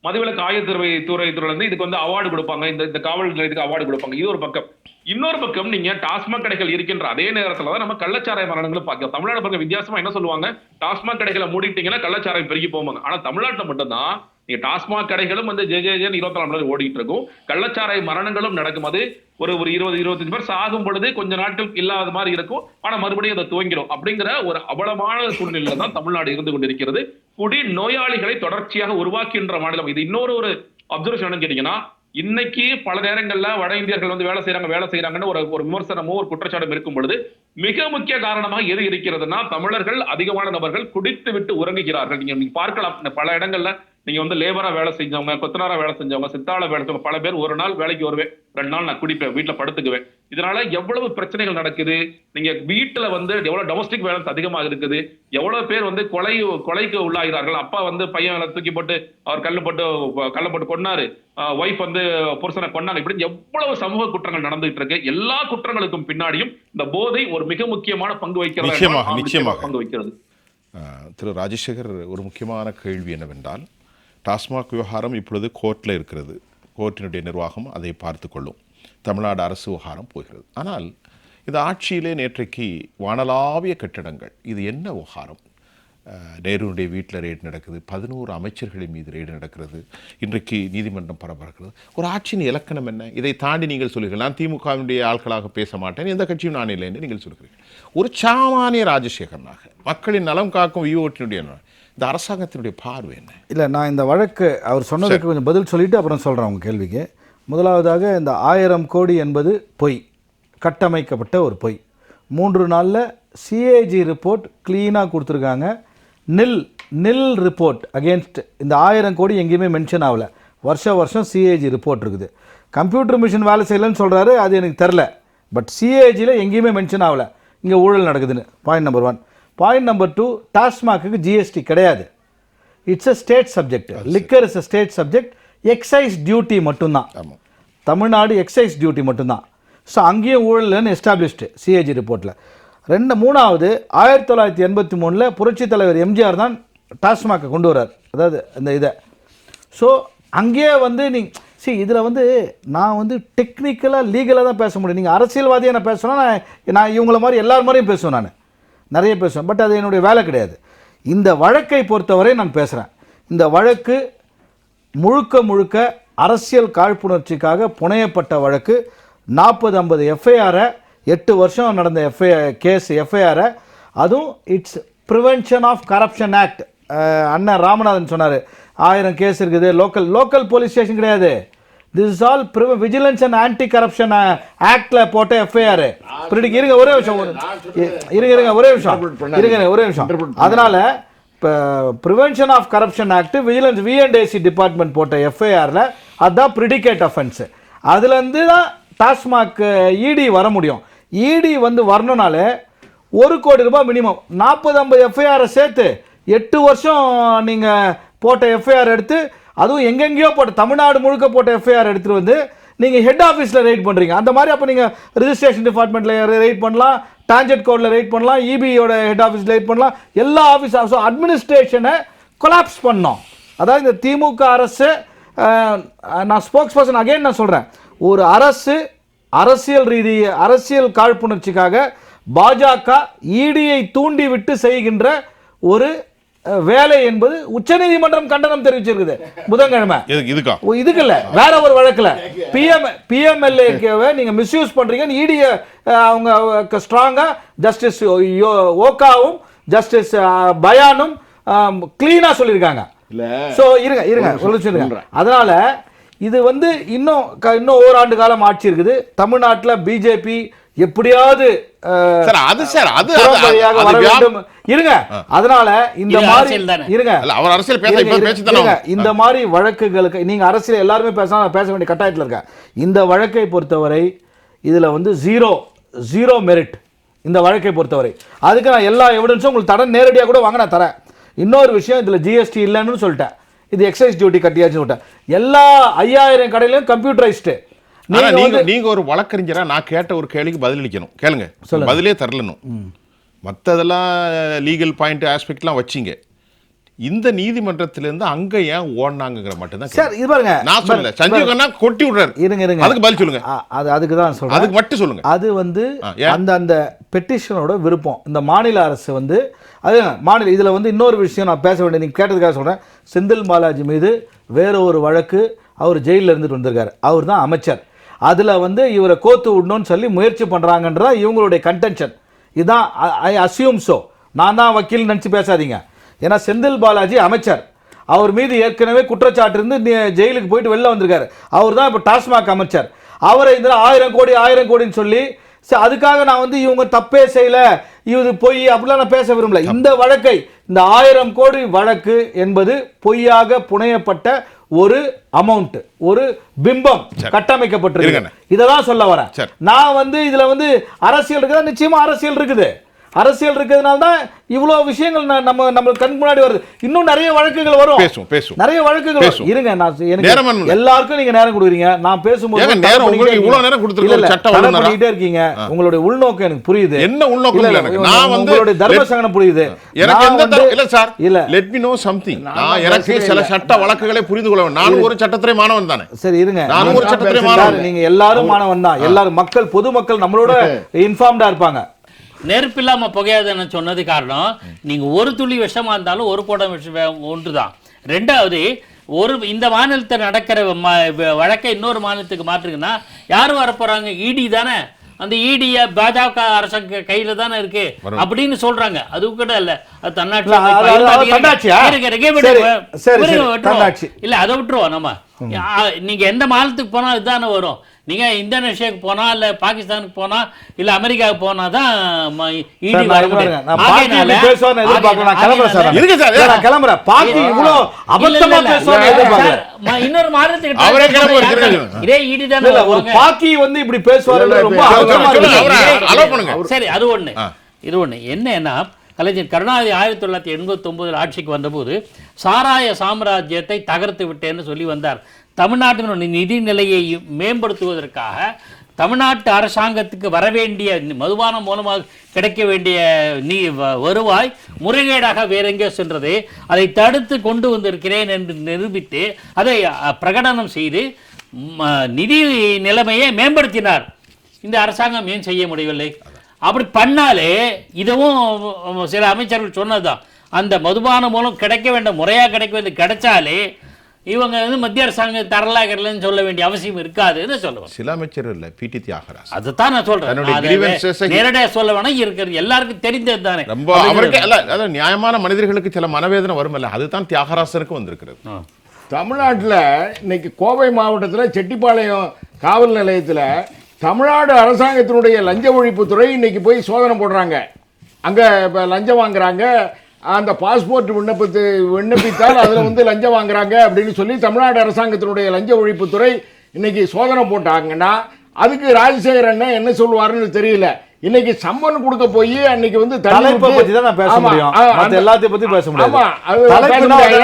மதுவிலக்கு ஆயத்துறை இருந்து இதுக்கு வந்து அவார்டு கொடுப்பாங்க, இந்த காவல் நிலையத்துக்கு அவார்டு கொடுப்பாங்க. இது ஒரு பக்கம். இன்னொரு பக்கம் நீங்க டாஸ்மாக் கடைகள் இருக்கின்ற அதே நேரத்துல தான் நம்ம கள்ளச்சாராய மரணங்களும் பார்க்கிறோம். தமிழ்நாடு பாருங்க வித்தியாசமா என்ன சொல்லுவாங்க, டாஸ்மாக் கடைகளை மூடிட்டீங்கன்னா கள்ளச்சாராயம் பெருகி போவாங்க. ஆனா தமிழ்நாட்டில் மட்டும்தான் நீங்க டாஸ்மாக் கடைகளும் வந்து ஜே 24 மணி நேரம் ஓடிட்டு இருக்கும், கள்ளச்சாராய மரணங்களும் நடக்கும். அது ஒரு 20-25 பேர் சாகும் பொழுது கொஞ்ச நாட்கள் இல்லாத மாதிரி இருக்கும், ஆனா மறுபடியும் அதை துவங்கிடும். அப்படிங்கிற ஒரு அவலமான சூழ்நிலையில தான் தமிழ்நாடு இருந்து கொண்டிருக்கிறது. குடி நோயாளிகளை தொடர்ச்சியாக உருவாக்கின்ற மாநிலம் இது. இன்னொரு ஒரு அப்சர்வேஷன் கேட்டீங்கன்னா, இன்னைக்கு பல நேரங்கள்ல வட இந்தியர்கள் வந்து வேலை செய்யறாங்கன்னு ஒரு விமர்சனமோ ஒரு குற்றச்சாட்டும் இருக்கும் பொழுது மிக முக்கிய காரணமாக எது இருக்கிறதுனா, தமிழர்கள் அதிகமான நபர்கள் குடித்து விட்டு உறங்குகிறார்கள். நீங்க பார்க்கலாம், பல இடங்கள்ல நீங்க வந்து லேபரா வேலை செஞ்சவங்க, கொத்தனாரா வேலை செஞ்சவங்க, சித்தாள வேலை செஞ்சவங்க பல பேர் ஒரு நாள் வேலைக்கு வருவேன், 2 நாள் நான் குடிப்பேன், வீட்டுல படுத்துக்குவேன். இதனால எவ்வளவு பிரச்சனைகள் நடக்குது. நீங்க வீட்டுல வந்து எவ்வளவு டொமஸ்டிக் வயலன்ஸ் அதிகமாக இருக்குது. எவ்வளவு பேர் வந்து கொலைக்கு உள்ளாகிறார்கள். அப்பா வந்து பையன் தூக்கி போட்டு அவர் கல்ல போட்டு கொன்னாரு, ஒய்ஃப் வந்து புருஷனை கொன்னாங்க. இப்படி எவ்வளவு சமூக குற்றங்கள் நடந்துட்டு இருக்கு. எல்லா குற்றங்களுக்கும் பின்னாடியும் இந்த போதை ஒரு மிக முக்கியமான பங்கு நிச்சயமாக பங்கு வைக்கிறது. திரு ராஜசேகர், ஒரு முக்கியமான கேள்வி என்னவென்றால், டாஸ்மாக் விவகாரம் இப்பொழுது கோர்ட்டில் இருக்கிறது. கோர்ட்டினுடைய நிர்வாகம் அதை பார்த்து கொள்ளும். தமிழ்நாடு அரசு விவகாரம் போகிறது. ஆனால் இந்த ஆட்சியிலே நேற்றைக்கு வானளாவிய கட்டிடங்கள், இது என்ன விவகாரம்? நேருடைய வீட்டில் ரெய்டு நடக்குது, 11 அமைச்சர்களின் மீது ரெய்டு நடக்கிறது, இன்றைக்கு நீதிமன்றம் பரபரக்கிறது. ஒரு ஆட்சியின் இலக்கணம் என்ன? இதை தாண்டி நீங்கள் சொல்லுங்கள். நான் திமுகவினுடைய ஆட்களாக பேச மாட்டேன், எந்த கட்சியும் நான் இல்லை என்று நீங்கள் சொல்கிறீர்கள். ஒரு சாமானிய ராஜசேகரனாக மக்களின் நலம் காக்கும் விஓட்டினுடைய இந்த அரசாங்கத்தினுடைய பார்வை என்ன? இல்லை, நான் இந்த வழக்கு அவர் சொன்னதுக்கு கொஞ்சம் பதில் சொல்லிவிட்டு அப்புறம் சொல்கிறேன் உங்கள் கேள்விக்கு. முதலாவதாக, இந்த 1000 கோடி என்பது பொய், கட்டமைக்கப்பட்ட ஒரு பொய். 3 நாளில் சிஏஜி ரிப்போர்ட் க்ளீனாக கொடுத்துருக்காங்க. நில் ரிப்போர்ட் அகேன்ஸ்ட் இந்த 1000 கோடி எங்கேயுமே மென்ஷன் ஆகலை. வருஷம் சிஏஜி ரிப்போர்ட் இருக்குது. கம்ப்யூட்டர் மிஷின் வேலை செய்யலைன்னு சொல்கிறாரு, அது எனக்கு தெரில. பட் சிஏஜியில் எங்கேயுமே மென்ஷன் ஆகலை இங்கே ஊழல் நடக்குதுன்னு. Point number 1. பாயிண்ட் நம்பர் 2, டாஸ்மாக்கு ஜிஎஸ்டி கிடையாது. It's a state subject. Liquor is a state subject. Excise duty மட்டும்தான், தமிழ்நாடு எக்ஸைஸ் டியூட்டி மட்டும்தான். ஸோ அங்கேயும் ஊழல்னு எஸ்டாப்ளிஷ்டு சிஏஜி ரிப்போர்ட்டில். 3வது, 1983 புரட்சித் தலைவர் எம்ஜிஆர் தான் டாஸ்மாகை கொண்டு வர்றார், அதாவது இந்த இதை. ஸோ அங்கேயே வந்து இதில் வந்து நான் வந்து டெக்னிக்கலாக லீகலாக தான் பேச முடியும். நீங்கள் அரசியல்வாதியாக நான் பேசுவேன்னா நான் இவங்கள மாதிரி எல்லார் மாதிரியும் பேசுவேன், நான் நிறைய பேசுவேன். பட் அது என்னுடைய வேலை கிடையாது. இந்த வழக்கை பொறுத்தவரை நான் பேசுகிறேன். இந்த வழக்கு முழுக்க அரசியல் காழ்ப்புணர்ச்சிக்காக புனையப்பட்ட வழக்கு. 40-50 எஃப்ஐஆரை, 8 வருஷம் நடந்த எஃப்ஐஆரை, அதுவும் it's prevention of corruption act. அண்ணன் ராமநாதன் சொன்னார் 1000 கேஸ் இருக்குது. லோக்கல் போலீஸ் ஸ்டேஷன் கிடையாது. This is all vigilance and anti corruption ஆக்டில் போட்ட எஃப்ஐஆர். இருங்க ஒரே நிமிஷம். அதனால் இப்போ prevention of corruption act, vigilance V&AC department போட்ட எஃப்ஐஆரில் அதுதான் ப்ரிடிகேட் அஃபென்ஸு. அதுலேருந்து தான் டாஸ்மாக் இடி வர முடியும். இடி வந்து வரணுனாலே 1 கோடி ரூபாய் மினிமம். 40-50 எஃப்ஐஆரை சேர்த்து 8 வருஷம் நீங்கள் போட்ட எஃப்ஐஆர் எடுத்து, அதுவும் எங்கெங்கேயோ போட்ட, தமிழ்நாடு முழுக்க போட்ட எஃப்ஐஆர் எடுத்துகிட்டு வந்து நீங்கள் ஹெட் ஆஃபீஸில் ரைட் பண்ணுறீங்க. அந்த மாதிரி அப்போ நீங்கள் ரிஜிஸ்ட்ரேஷன் டிபார்ட்மெண்ட்டில் ரைட் பண்ணலாம், டான்ஜெட் கோடில் ரைட் பண்ணலாம், இபியோட ஹெட் ஆஃபீஸில் ரைட் பண்ணலாம், எல்லா ஆஃபீஸ் அட்மினிஸ்ட்ரேஷனை கொலாப்ஸ் பண்ணோம். அதாவது இந்த திமுக அரசு, நான் ஸ்போக்ஸ் பர்சன் அகைன் நான் சொல்கிறேன், ஒரு அரசு அரசியல் காழ்ப்புணர்ச்சிக்காக பாஜக இடியை தூண்டிவிட்டு செய்கின்ற ஒரு வேலை என்பது உச்சநீதிமன்றம் கண்டனம் தெரிவிச்சிருக்குது புதன்கிழமை. இதுக்கு இல்ல, வேற ஒரு வழக்குல பிஎம்எல்ஏவை நீங்க மிஸ்யூஸ் பண்றீங்க. இடிய அவங்க ஸ்ட்ராங்கா ஜஸ்டிஸ் ஓகாவும் ஜஸ்டிஸ் பயானும் கிளீனா சொல்லியிருக்காங்க. சோ இருங்க சொல்லுங்க. அதனால இது வந்து இன்னும் ஓராண்டு காலம் ஆட்சி இருக்குது தமிழ்நாட்டில். பிஜேபி எப்படியாவது இருங்க. அதனால இந்த மாதிரி இந்த மாதிரி வழக்குகளுக்கு நீங்க அரசியல் எல்லாருமே பேச வேண்டிய கட்டாயத்தில் இருக்க. இந்த வழக்கை பொறுத்தவரை இதுல வந்து ஜீரோ மெரிட். இந்த வழக்கை பொறுத்தவரை அதுக்கு நான் எல்லா எவிடன்ஸும் உங்களுக்கு தரேன், நேரடியாக கூட வாங்க நான் தரேன். இன்னொரு விஷயம், இதுல ஜிஎஸ்டி இல்லைன்னு சொல்லிட்டேன், இது எக்ஸைஸ் டியூட்டி கட்டியாச்சுன்னு சொல்லிட்டேன். எல்லா 5000 கடையிலும் கம்ப்யூட்டரைஸ்டு. நீங்க ஒரு வழக்கறிஞரா நான் கேட்ட ஒரு கேள்விக்கு பதிலளிக்கணும். கேளுங்க, பதிலே தரலணும். மற்றதெல்லாம் லீகல் பாயிண்ட் ஆஸ்பெக்ட்லாம் வச்சிங்க. இந்த நீதிமன்றத்திலிருந்து அங்க ஏன் ஓடுனாங்கிற மட்டும்தான் சார். இது பாருங்க, நான் சொல்லல, சஞ்சீவ் கண்ணா கொட்டி விடுறாரு. இருங்க, அதுக்கு பதில் சொல்லுங்க. அதுக்கு தான் சொல்றேன், அதுக்கு மட்டும் சொல்லுங்க. அது வந்து அந்த பெட்டிஷனோட விருப்பம். இந்த மாநில அரசு வந்து அது மாநில இதில் வந்து இன்னொரு விஷயம் நான் பேச வேண்டிய, நீங்கள் கேட்டதுக்காக சொல்கிறேன். செந்தில் பாலாஜி மீது வேற ஒரு வழக்கு, அவர் ஜெயிலில் இருந்துட்டு வந்திருக்காரு, அவர் தான் அமைச்சர். அதில் வந்து இவரை கோத்து விடணும்னு சொல்லி முயற்சி பண்ணுறாங்கன்றதா இவங்களுடைய கன்டென்ஷன். இதுதான் ஐ அசியூம் ஸோ. நான் தான் வக்கீல் நினச்சி பேசாதீங்க. ஏன்னா செந்தில் பாலாஜி அமைச்சர், அவர் மீது ஏற்கனவே குற்றச்சாட்டு இருந்து ஜெயிலுக்கு போயிட்டு வெளில வந்திருக்காரு. அவர் தான் இப்போ டாஸ்மாக் அமைச்சர். அவரை இந்த 1000 கோடின்னு சொல்லி சரி, அதுக்காக நான் வந்து இவங்க தப்பே செய்யல, இது பொய் அப்படிலாம் நான் பேச விரும்பல. இந்த வழக்கை, இந்த 1000 கோடி வழக்கு என்பது பொய்யாக புனையப்பட்ட ஒரு அமௌண்ட், ஒரு பிம்பம் கட்டமைக்கப்பட்டிருக்கு. இததான் சொல்ல வரேன். நான் வந்து இதுல வந்து அரசியல் இருக்குதா? நிச்சயமா அரசியல் இருக்குது. அரசியல் இருக்கிறதுனால தான் இவ்வளவு விஷயங்கள் நம்ம கண் முன்னாடி வருது. இன்னும் நிறைய வழக்குகள் வரும். நிறைய வழக்குகள் வரும். இருங்க, நான் எனக்கு எல்லாருக்கும் நீங்க நேரம் கொடுக்குறீங்க. நான் பேசும்போது பண்ணிட்டே இருக்கீங்க. உங்களுடைய உள்நோக்கம் எனக்கு புரியுது. என்ன உள்நோக்கம்? நான் வந்து உங்களுடைய தர்ம சங்கடம் புரியுது. எனக்கு எந்த இல்ல சார், இல்ல லெட் மீ நோ சம்திங். நான் எனக்கு சில சட்ட வழக்குகளை புரிந்து கொள்ள வேண்டும். நான் ஒரு சட்டத்துறை மாணவன் தானே. சரி இருங்க, நான் ஒரு சட்டத்துறை மாணவன். நீங்க எல்லாரும் மாணவன் தான். எல்லாரும் மக்கள், பொதுமக்கள் நம்மளோட இன்ஃபார்ம்டா இருப்பாங்க. நெருப்பில்லாம புகையாதுன்னு சொன்னது காரணம், நீங்க ஒரு துளி விஷமா இருந்தாலும் ஒரு குடம் விஷம் ஒன்றுதான். ரெண்டாவது, இந்த மாநிலத்தில் நடக்கிற வழக்கை இன்னொரு மாநிலத்துக்கு மாற்றுங்கன்னா யாரு வரப்போறாங்க? இடி தானே. அந்த இடிய பாஜக அரசு கையில தானே இருக்கு அப்படின்னு சொல்றாங்க. அது கூட இல்ல, அது தன்னாட்சி இல்ல. அதை விட்டுருவோம் நம்ம. நீங்க எந்த மாநிலத்துக்கு போனா இதுதானே வரும். நீங்க இந்தோனேஷியாவுக்கு போனா, இல்ல பாகிஸ்தானுக்கு போனா, இல்ல அமெரிக்காவுக்கு போனா தான் இடி வர முடியும். இன்னொரு மாநிலத்துக்கு இதே இடி தானே. சரி, அது ஒண்ணு. இது ஒண்ணு என்னன்னா, கலைஞர் கருணாநிதி 1989 ஆட்சிக்கு வந்தபோது சாராய சாம்ராஜ்யத்தை தகர்த்து விட்டேன்னு சொல்லி வந்தார். தமிழ்நாட்டினுடைய நிதி நிலையை மேம்படுத்துவதற்காக தமிழ்நாட்டு அரசாங்கத்துக்கு வரவேண்டிய மதுபானம் மூலமாக கிடைக்க வேண்டிய வருவாய் முறைகேடாக வேற எங்கேயோ சென்றது. அதை தடுத்து கொண்டு வந்திருக்கிறேன் என்று நிரூபித்து அதை பிரகடனம் செய்து நிதி நிலைமையை மேம்படுத்தினார். இந்த அரசாங்கம் ஏன் செய்ய முடியவில்லை? அப்படி பண்ணாலே, இதுவும் சில அமைச்சர்கள் சொன்னதுதான், அந்த மதுபானம் மூலம் கிடைக்க வேண்டிய முறையாக கிடைக்க வேண்டிய கிடைச்சாலே இவங்க வந்து மத்திய அரசாங்கம் தரலாகலன்னு சொல்ல வேண்டிய அவசியம் இருக்காதுன்னு சொல்லுவாங்க. சில அமைச்சர் இல்ல, பிடி தியாகராஜ். அதுதான் நான் சொல்றேன். நேரடியாக சொல்ல வேணா இருக்கிறது எல்லாருக்கும் தெரிந்தது தானே. ரொம்ப அவருக்கு அல்ல, அதாவது நியாயமான மனிதர்களுக்கு சில மனவேதனை வரும் இல்ல, அதுதான் தியாகராசருக்கு வந்திருக்கிறது. தமிழ்நாட்டில் இன்னைக்கு கோவை மாவட்டத்தில் செட்டிப்பாளையம் காவல் நிலையத்தில் தமிழ்நாடு அரசாங்கத்தினுடைய லஞ்ச ஒழிப்புத்துறை இன்னைக்கு போய் சோதனை போடுறாங்க. அங்கே இப்போ லஞ்சம் வாங்குறாங்க, அந்த பாஸ்போர்ட் விண்ணப்பித்தால் அதில் வந்து லஞ்சம் வாங்குறாங்க அப்படின்னு சொல்லி தமிழ்நாடு அரசாங்கத்தினுடைய லஞ்ச ஒழிப்புத்துறை இன்னைக்கு சோதனை போட்டாங்கன்னா அதுக்கு ராஜசேகர் அண்ணன் என்ன சொல்லுவாருன்னு தெரியல. இன்னைக்கு சம்மன் கொடுக்க போய் அன்னைக்கு வந்து தலைப்பை பத்தி தான் நான் பேச முடியும், மத்த எல்லாத்தையும் பத்தி பேச முடியாது.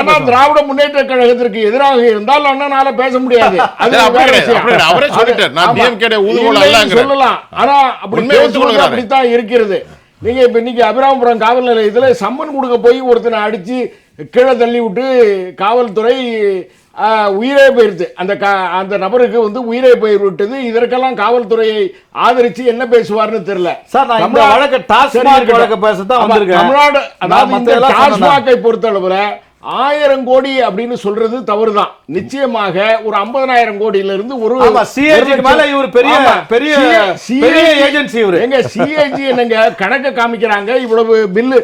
ஆமா, திராவிட முன்னேற்ற கழகத்திற்கு எதிராக இருந்தால் அண்ணனால பேச முடியாது. அது அவரே சொல்லிட்டார், நான் டிஎம்கே ஊதுகுழல் அல்லங்கற சொல்லலாம். ஆனா அப்படித்தான் இருக்கிறது. நீங்க இப்ப இன்னைக்கு அபிராமபுரம் காவல் நிலையத்துல சம்மன் கொடுக்க போய் ஒருத்தனை அடிச்சு கீழே தள்ளி விட்டு காவல்துறை உயிரே போயிருது. அந்த நபருக்கு வந்து உயிரே போய் விட்டது. இதற்கெல்லாம் காவல்துறையை ஆதரிச்சு என்ன பேசுவார்னு தெரியல. தமிழ்நாடு டாஸ்மாகை பொறுத்தளவுல 1000 கோடி அப்படின்னு சொல்றது தவறுதான். நிச்சயமாக ஒரு 50,000 கோடியில இருந்து ஒரு சிஏஜி என்னங்க கணக்க காமிக்கிறாங்க. இவ்வளவு பில்லு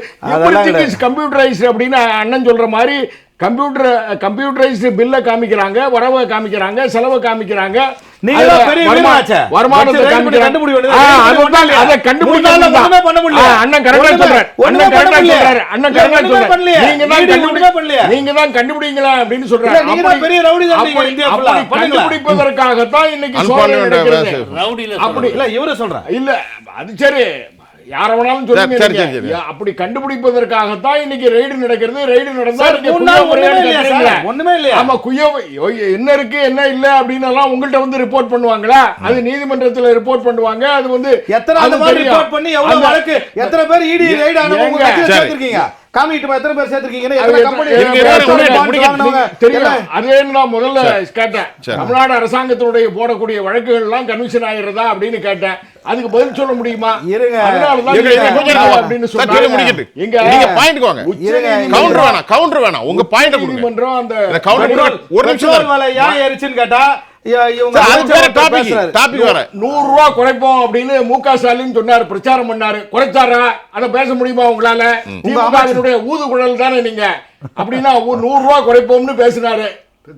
கம்ப்யூட்டரைஸ் அப்படின்னு அண்ணன் சொல்ற மாதிரி கம்ப்யூட்டரைஸ்டு பில்ல காமிக்கிறாங்க, வரவை காமிக்கிறாங்க, செலவை காமிக்கிறாங்க. வருமானத்தை நீங்க தான் கண்டுபிடிங்களா அப்படின்னு சொல்றாங்க. கண்டுபிடிப்பதற்காகத்தான் இன்னைக்கு அப்படி இல்ல இவரை சொல்றேன். இல்ல அது சரி, யார வேணாலும் சொல்லுங்க. அப்படி கண்டுபிடிப்பதற்காகத்தான் இன்னைக்கு ரெய்டு நடக்கிறது. ரெய்டு நடந்தா ஒண்ணுமே இல்ல. ஆமா, என்ன இருக்கு என்ன இல்ல அப்படின்னு எல்லாம் உங்கள்ட்ட வந்து ரிப்போர்ட் பண்ணுவாங்களா? அது நீதிமன்றத்துல ரிப்போர்ட் பண்ணுவாங்க. அது வந்து எத்தனை ரிப்போர்ட் பண்ணி எவ்வளவு வழக்கு, எத்தனை பேர் இடி ரெய்டு ஆனவங்க சேர்த்திருக்கீங்க? காமிட்டு எத்தனை பேர் சேர்த்திருக்கீங்க? அதே நான் முதல்ல கேட்டேன், தமிழ்நாடு அரசாங்கத்தினுடைய போடக்கூடிய வழக்குகள் எல்லாம் கன்விஷன் ஆயிடுறதா அப்படின்னு கேட்டேன். அதுக்கு பதில் சொல்ல முடியுமா? கவுண்டர் வேணாம், உங்க பாயிண்ட் நீதிமன்றம் அந்த ஒரு நிமிஷம் கேட்டா 100 ரூபா குறைப்போம் அப்படின்னு மு.க. ஸ்டாலின் சொன்னாரு, பிரச்சாரம் பண்ணாரு. குறைச்சாரா? அதை பேச முடியுமா உங்களால? திமுகவினுடைய ஊதுகுழல் தானே நீங்க. அப்படின்னா 100 ரூபா குறைப்போம்னு பேசினாரு.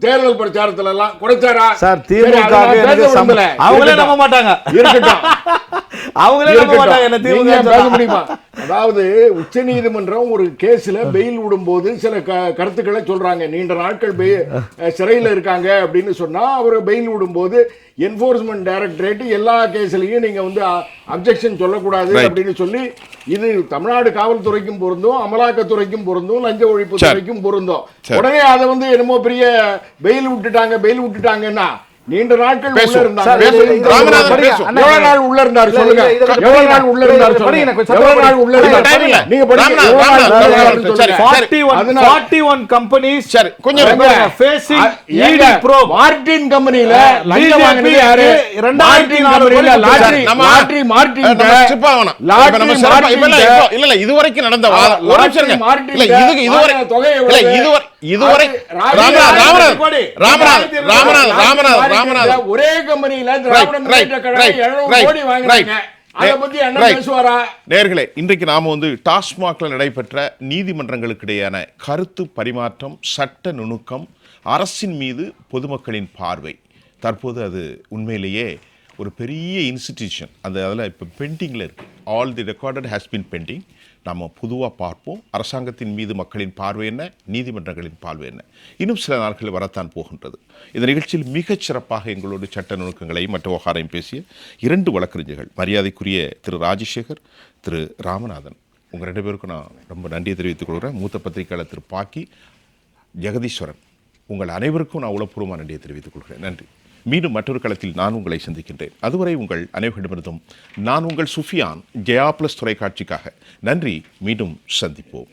தேர்தல் பிரச்சாரத்துல எல்லாம் குறைச்சாரா? சார் சரி, திமுக அதை நான் பேச விரும்பல. அவங்களே நம்ப மாட்டாங்க. இருக்கட்டும். அவங்களே நம்ப மாட்டாங்க என்ன நீங்க திமுக பேச முடியுமா? அதாவது உச்சநீதிமன்றம் ஒரு கேஸ்ல பெயில் விடும்போது சில கருத்துக்களை சொல்றாங்க. நீண்ட நாட்கள் சிறையில் இருக்காங்க அப்படின்னு சொன்னா அவர் பெயில் விடும்போது என்ஃபோர்ஸ்மெண்ட் டைரக்டரேட் எல்லா கேஸ்லயும் நீங்க வந்து அப்ஜெக்ஷன் சொல்லக்கூடாது அப்படின்னு சொல்லி, இது தமிழ்நாடு காவல்துறைக்கும் பொருந்தும், அமலாக்கத்துறைக்கும் பொருந்தும், லஞ்ச ஒழிப்பு துறைக்கும் பொருந்தும். உடனே அதை வந்து என்னமோ பெரிய பெயில் விட்டுட்டாங்கன்னா நீண்ட நாட்கள் உள்ள இருந்தாங்க. எவ்வளவு நாள் உள்ள இருந்தாரு சொல்லுங்க? எவ்வளவு நாள் உள்ள இருந்தாரு சொல்லுங்க? எவ்வளவு நாள் உள்ள இருந்தாரு? நீங்க படிங்க. 41 கம்பெனிஸ் சரி கொஞ்சம் ஃபேசிங் ஈடி ப்ரோப். மார்டின் கம்பெனில லஞ்சம் வாங்குனது யாரு? மார்டின் கம்பெனில லாட்டரி மார்டின் இல்ல இதுவரைக்கும் நடந்த ஒரு நிமிஷம் இல்ல இதுவரை தொகை இதுவரை ராமநாதன் ஒரே கம்பெனில திராவிட முன்னேற்ற கழகம் 700 கோடி வாங்குறாங்க. அதை பத்தி என்ன பேசுவாரா? நேயர்களே, இன்றைக்கு நாம வந்து டாஸ்மாக்ல நடைபெற்ற நீதிமன்றங்களுக்கு இடையான கருத்து பரிமாற்றம், சட்ட நுணுக்கம், அரசின் மீது பொதுமக்களின் பார்வை, தற்போது அது உண்மையிலேயே ஒரு பெரிய இன்ஸ்டிடியூஷன். அதில் இப்போ பெண்டிங்கில் இருக்குது. All the recorded has been pending. நம்ம பொதுவாக பார்ப்போம் அரசாங்கத்தின் மீது மக்களின் பார்வை என்ன, நீதிமன்றங்களின் பார்வை என்ன. இன்னும் சில நாட்களில் வரத்தான் போகின்றது. இந்த நிகழ்ச்சியில் மிகச் சிறப்பாக எங்களோடு சட்ட நுணுக்கங்களையும் மற்ற விவகாரையும் பேசிய 2 வழக்கறிஞர்கள், மரியாதைக்குரிய திரு ராஜசேகர், திரு ராமநாதன். உங்கள் 2 பேருக்கும் நான் ரொம்ப நன்றியை தெரிவித்துக் கொள்கிறேன். மூத்த பத்திரிகையாளர் திரு பாக்கி ஜெகதீஸ்வரன், உங்கள் அனைவருக்கும் நான் உளப்பூர்வமாக நன்றியை தெரிவித்துக் கொள்கிறேன். நன்றி. மீண்டும் மற்றொரு களத்தில் நான் உங்களை சந்திக்கின்றேன். அதுவரை உங்கள் அனைவரிடமிருந்தும் நான் உங்கள் சுஃபியான், ஜெயா பிளஸ் தொலைக்காட்சிக்காக நன்றி. மீண்டும் சந்திப்போம்.